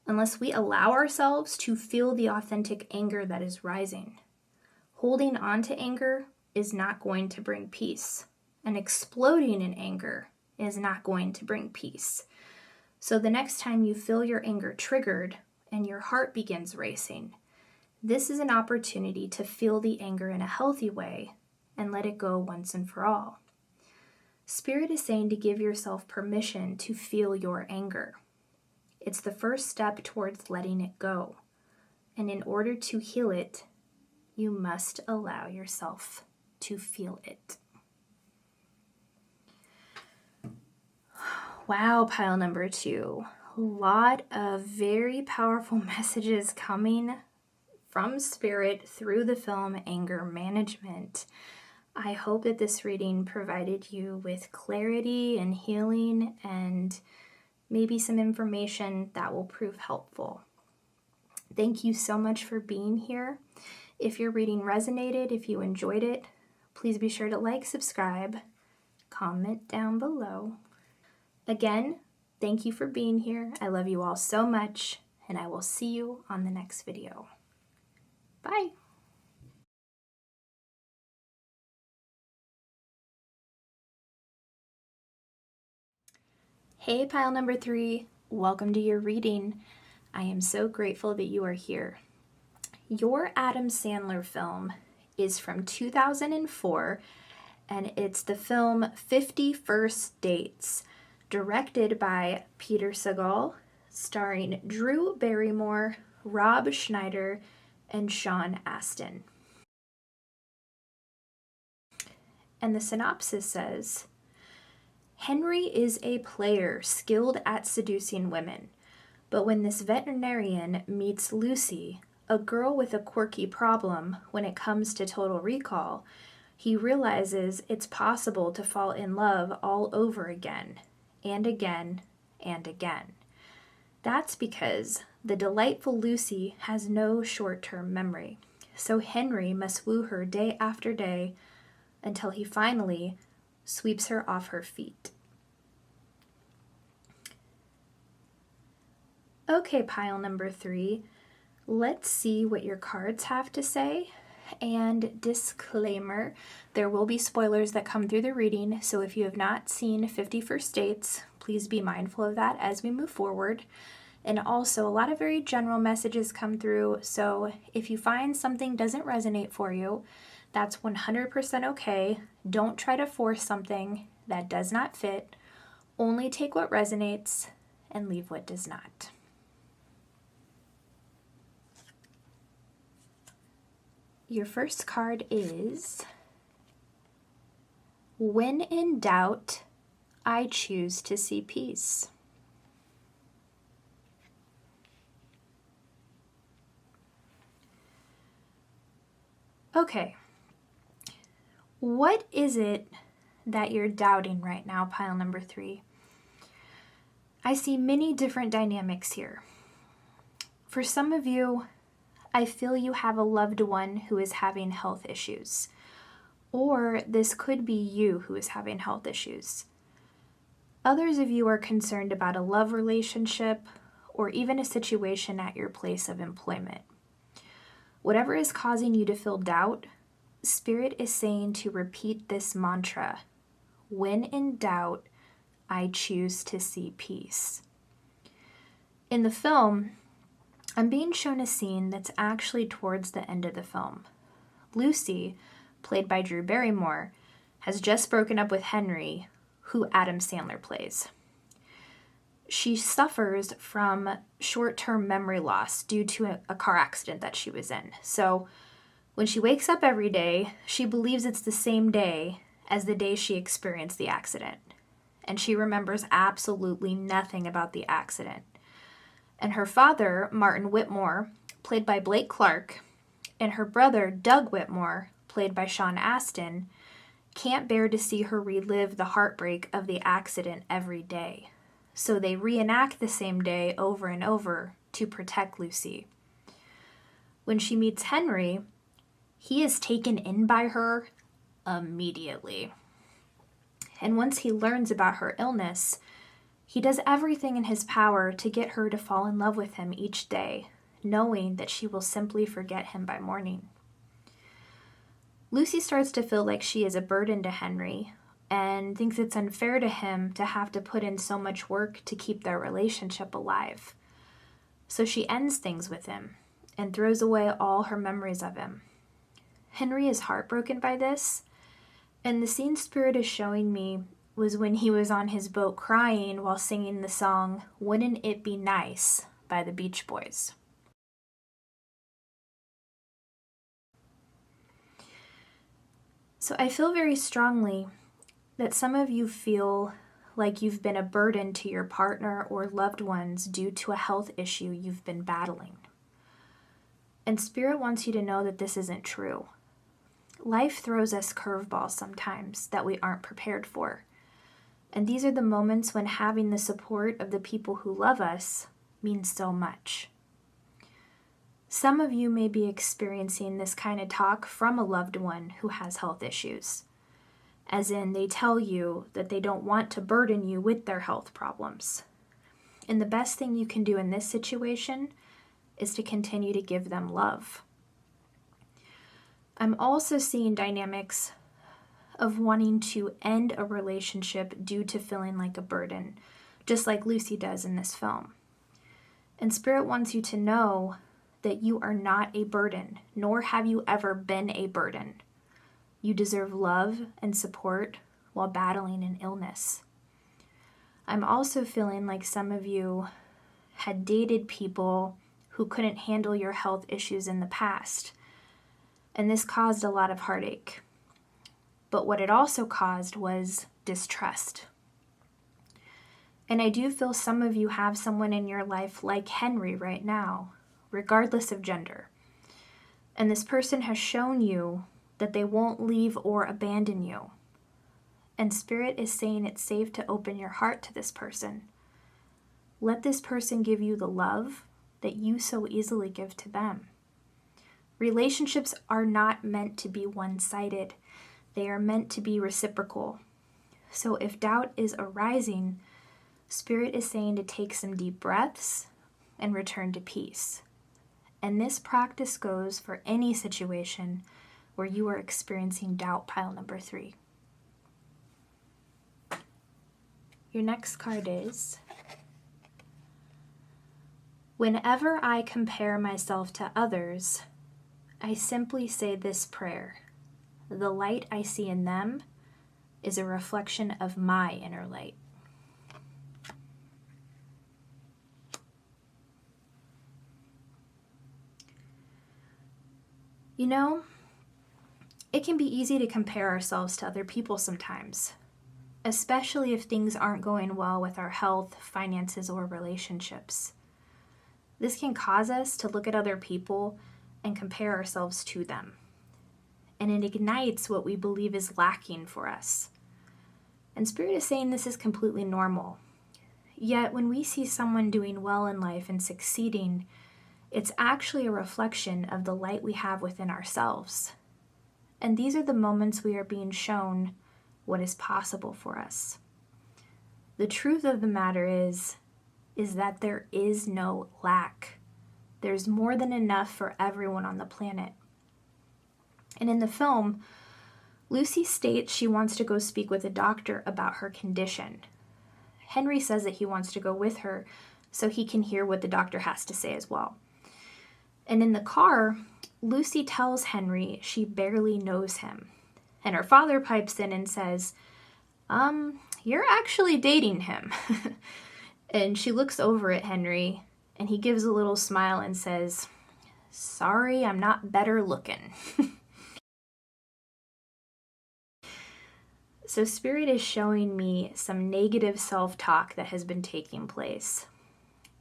unless we allow ourselves to feel the authentic anger that is rising. Holding on to anger is not going to bring peace, and exploding in anger is not going to bring peace. So the next time you feel your anger triggered and your heart begins racing, this is an opportunity to feel the anger in a healthy way and let it go once and for all. Spirit is saying to give yourself permission to feel your anger. It's the first step towards letting it go. And in order to heal it, you must allow yourself to feel it. Wow, pile number 2. A lot of very powerful messages coming from Spirit through the film Anger Management. I hope that this reading provided you with clarity and healing and maybe some information that will prove helpful. Thank you so much for being here. If your reading resonated, if you enjoyed it, please be sure to like, subscribe, comment down below. Again, thank you for being here. I love you all so much, and I will see you on the next video. Bye. Hey, pile number 3, welcome to your reading. I am so grateful that you are here. Your Adam Sandler film is from 2004, and it's the film 50 First Dates, directed by Peter Segal, starring Drew Barrymore, Rob Schneider, and Sean Astin. And the synopsis says, Henry is a player skilled at seducing women, but when this veterinarian meets Lucy, a girl with a quirky problem when it comes to total recall, he realizes it's possible to fall in love all over again, and again, and again. That's because the delightful Lucy has no short-term memory, so Henry must woo her day after day until he finally sweeps her off her feet. Okay, pile number 3, let's see what your cards have to say. And disclaimer, there will be spoilers that come through the reading, so if you have not seen 50 First Dates, please be mindful of that as we move forward. And also, a lot of very general messages come through, so if you find something doesn't resonate for you, that's 100% okay. Don't try to force something that does not fit. Only take what resonates and leave what does not. Your first card is, when in doubt, I choose to see peace. Okay, what is it that you're doubting right now, pile number 3? I see many different dynamics here. For some of you, I feel you have a loved one who is having health issues, or this could be you who is having health issues. Others of you are concerned about a love relationship or even a situation at your place of employment. Whatever is causing you to feel doubt, Spirit is saying to repeat this mantra: when in doubt, I choose to see peace. In the film, I'm being shown a scene that's actually towards the end of the film. Lucy, played by Drew Barrymore, has just broken up with Henry, who Adam Sandler plays. She suffers from short-term memory loss due to a car accident that she was in. So when she wakes up every day, she believes it's the same day as the day she experienced the accident. And she remembers absolutely nothing about the accident. And her father, Martin Whitmore, played by Blake Clark, and her brother, Doug Whitmore, played by Sean Astin, can't bear to see her relive the heartbreak of the accident every day. So they reenact the same day over and over to protect Lucy. When she meets Henry, he is taken in by her immediately. And once he learns about her illness, he does everything in his power to get her to fall in love with him each day, knowing that she will simply forget him by morning. Lucy starts to feel like she is a burden to Henry and thinks it's unfair to him to have to put in so much work to keep their relationship alive. So she ends things with him and throws away all her memories of him. Henry is heartbroken by this, and the scene Spirit is showing me was when he was on his boat crying while singing the song "Wouldn't It Be Nice" by the Beach Boys. So I feel very strongly that some of you feel like you've been a burden to your partner or loved ones due to a health issue you've been battling. And Spirit wants you to know that this isn't true. Life throws us curveballs sometimes that we aren't prepared for. And these are the moments when having the support of the people who love us means so much. Some of you may be experiencing this kind of talk from a loved one who has health issues, as in they tell you that they don't want to burden you with their health problems. And the best thing you can do in this situation is to continue to give them love. I'm also seeing dynamics of wanting to end a relationship due to feeling like a burden, just like Lucy does in this film. And Spirit wants you to know that you are not a burden, nor have you ever been a burden. You deserve love and support while battling an illness. I'm also feeling like some of you had dated people who couldn't handle your health issues in the past, and this caused a lot of heartache. But what it also caused was distrust. And I do feel some of you have someone in your life like Henry right now, regardless of gender. And this person has shown you that they won't leave or abandon you. And Spirit is saying it's safe to open your heart to this person. Let this person give you the love that you so easily give to them. Relationships are not meant to be one-sided. They are meant to be reciprocal. So if doubt is arising, Spirit is saying to take some deep breaths and return to peace. And this practice goes for any situation where you are experiencing doubt, pile number 3. Your next card is, whenever I compare myself to others, I simply say this prayer: the light I see in them is a reflection of my inner light. You know, it can be easy to compare ourselves to other people sometimes, especially if things aren't going well with our health, finances, or relationships. This can cause us to look at other people and compare ourselves to them. And it ignites what we believe is lacking for us. And Spirit is saying this is completely normal. Yet when we see someone doing well in life and succeeding, it's actually a reflection of the light we have within ourselves. And these are the moments we are being shown what is possible for us. The truth of the matter is that there is no lack. There's more than enough for everyone on the planet. And in the film, Lucy states she wants to go speak with a doctor about her condition. Henry says that he wants to go with her so he can hear what the doctor has to say as well. And in the car, Lucy tells Henry she barely knows him. And her father pipes in and says, you're actually dating him. And she looks over at Henry, and he gives a little smile and says, sorry, I'm not better looking. So Spirit is showing me some negative self-talk that has been taking place.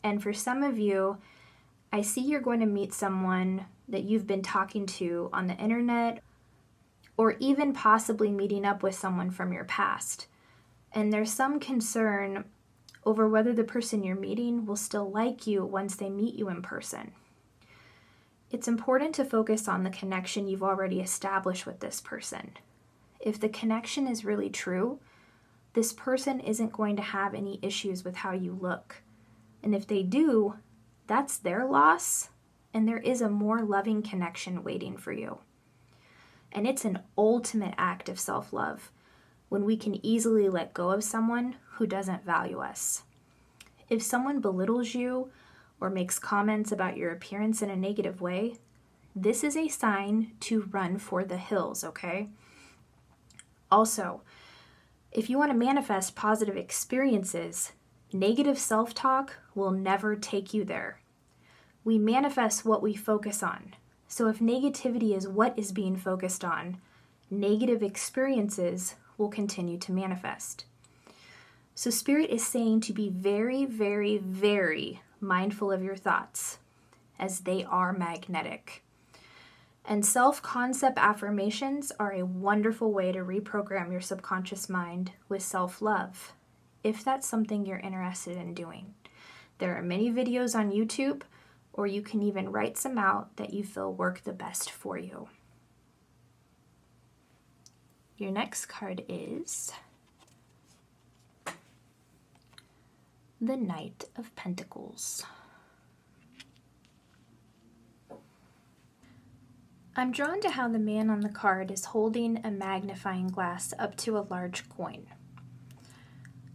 And for some of you, I see you're going to meet someone that you've been talking to on the internet, or even possibly meeting up with someone from your past. And there's some concern over whether the person you're meeting will still like you once they meet you in person. It's important to focus on the connection you've already established with this person. If the connection is really true, this person isn't going to have any issues with how you look. And if they do, that's their loss, and there is a more loving connection waiting for you. And it's an ultimate act of self-love when we can easily let go of someone who doesn't value us. If someone belittles you or makes comments about your appearance in a negative way, this is a sign to run for the hills, okay? Also, if you want to manifest positive experiences, negative self-talk will never take you there. We manifest what we focus on. So if negativity is what is being focused on, negative experiences will continue to manifest. So Spirit is saying to be very, very, very mindful of your thoughts, as they are magnetic. And self-concept affirmations are a wonderful way to reprogram your subconscious mind with self-love, if that's something you're interested in doing. There are many videos on YouTube, or you can even write some out that you feel work the best for you. Your next card is the Knight of Pentacles. I'm drawn to how the man on the card is holding a magnifying glass up to a large coin.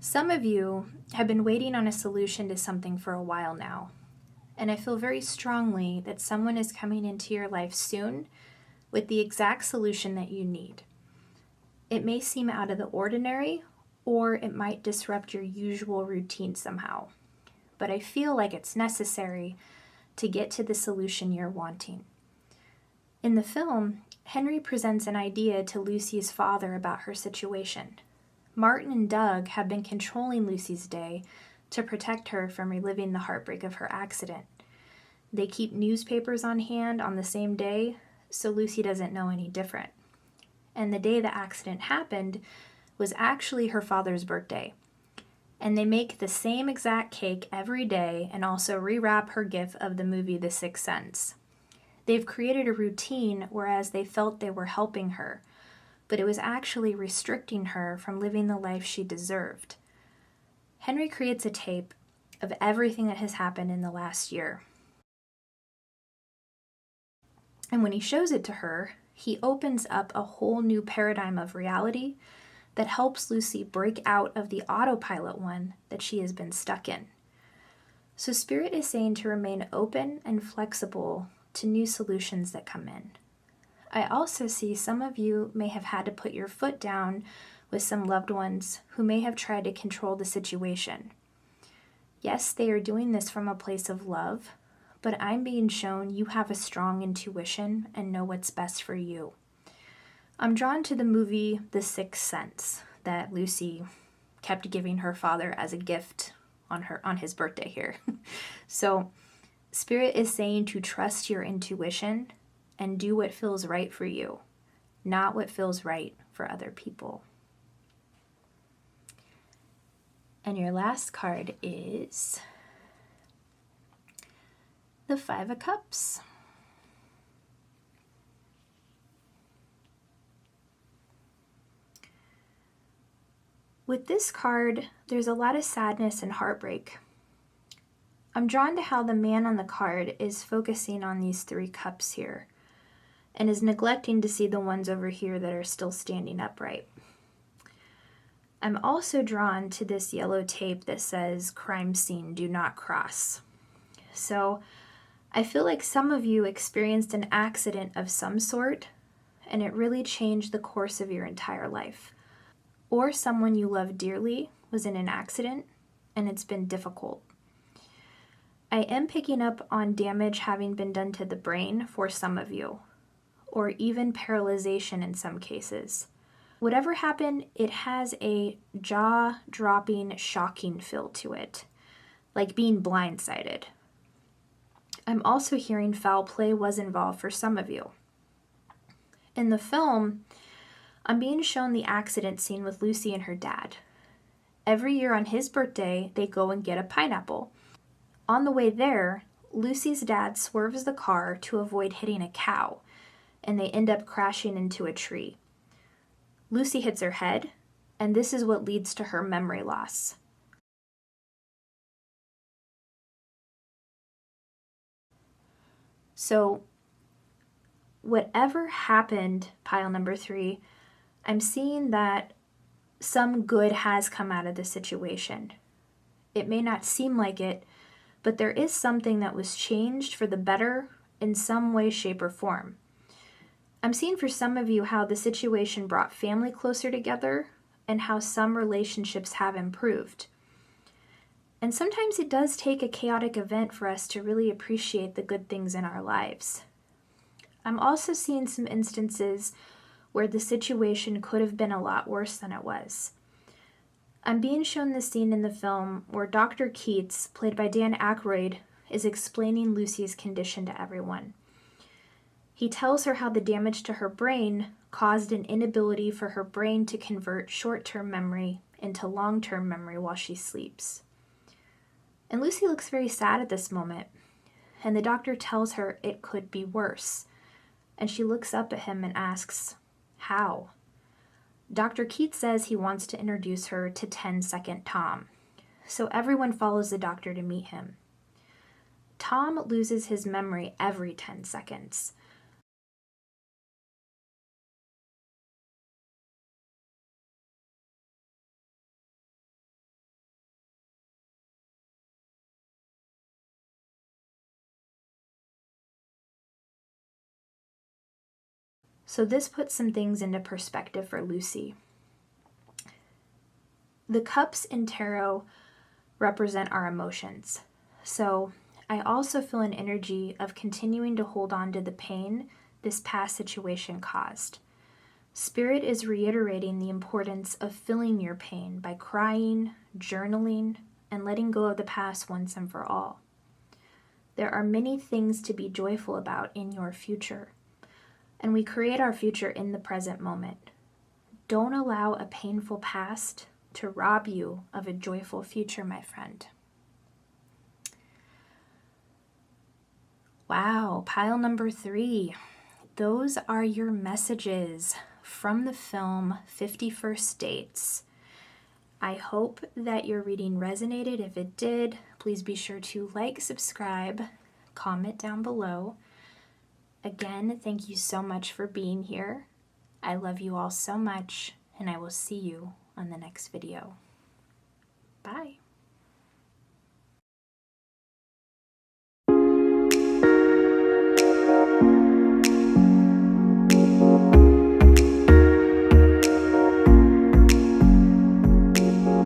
Some of you have been waiting on a solution to something for a while now, and I feel very strongly that someone is coming into your life soon with the exact solution that you need. It may seem out of the ordinary, or it might disrupt your usual routine somehow, but I feel like it's necessary to get to the solution you're wanting. In the film, Henry presents an idea to Lucy's father about her situation. Martin and Doug have been controlling Lucy's day to protect her from reliving the heartbreak of her accident. They keep newspapers on hand on the same day, so Lucy doesn't know any different. And the day the accident happened was actually her father's birthday. and they make the same exact cake every day and also rewrap her gift of the movie The Sixth Sense. They've created a routine whereas they felt they were helping her, but it was actually restricting her from living the life she deserved. Henry creates a tape of everything that has happened in the last year. And when he shows it to her, he opens up a whole new paradigm of reality that helps Lucy break out of the autopilot one that she has been stuck in. So Spirit is saying to remain open and flexible to new solutions that come in. I also see some of you may have had to put your foot down with some loved ones who may have tried to control the situation. Yes, they are doing this from a place of love, but I'm being shown you have a strong intuition and know what's best for you. I'm drawn to the movie The Sixth Sense that Lucy kept giving her father as a gift on his birthday here. So Spirit is saying to trust your intuition and do what feels right for you, not what feels right for other people. And your last card is the Five of Cups. With this card, there's a lot of sadness and heartbreak. I'm drawn to how the man on the card is focusing on these 3 cups here and is neglecting to see the ones over here that are still standing upright. I'm also drawn to this yellow tape that says crime scene, do not cross. So I feel like some of you experienced an accident of some sort and it really changed the course of your entire life. Or someone you love dearly was in an accident and it's been difficult. I am picking up on damage having been done to the brain for some of you, or even paralyzation in some cases. Whatever happened, it has a jaw-dropping, shocking feel to it, like being blindsided. I'm also hearing foul play was involved for some of you. In the film, I'm being shown the accident scene with Lucy and her dad. Every year on his birthday, they go and get a pineapple. On the way there, Lucy's dad swerves the car to avoid hitting a cow, and they end up crashing into a tree. Lucy hits her head, and this is what leads to her memory loss. So, whatever happened, pile number 3, I'm seeing that some good has come out of the situation. It may not seem like it, but there is something that was changed for the better in some way, shape, or form. I'm seeing for some of you how the situation brought family closer together and how some relationships have improved. And sometimes it does take a chaotic event for us to really appreciate the good things in our lives. I'm also seeing some instances where the situation could have been a lot worse than it was. I'm being shown the scene in the film where Dr. Keats, played by Dan Aykroyd, is explaining Lucy's condition to everyone. He tells her how the damage to her brain caused an inability for her brain to convert short-term memory into long-term memory while she sleeps. And Lucy looks very sad at this moment, and the doctor tells her it could be worse. And she looks up at him and asks, how? Dr. Keats says he wants to introduce her to 10-second Tom, so everyone follows the doctor to meet him. Tom loses his memory every 10 seconds. So this puts some things into perspective for Lucy. The cups in tarot represent our emotions. So I also feel an energy of continuing to hold on to the pain this past situation caused. Spirit is reiterating the importance of feeling your pain by crying, journaling, and letting go of the past once and for all. There are many things to be joyful about in your future. And we create our future in the present moment. Don't allow a painful past to rob you of a joyful future, my friend. Wow, pile number 3. Those are your messages from the film 50 First Dates. I hope that your reading resonated. If it did, please be sure to like, subscribe, comment down below. Again, thank you so much for being here. I love you all so much, and I will see you on the next video. Bye.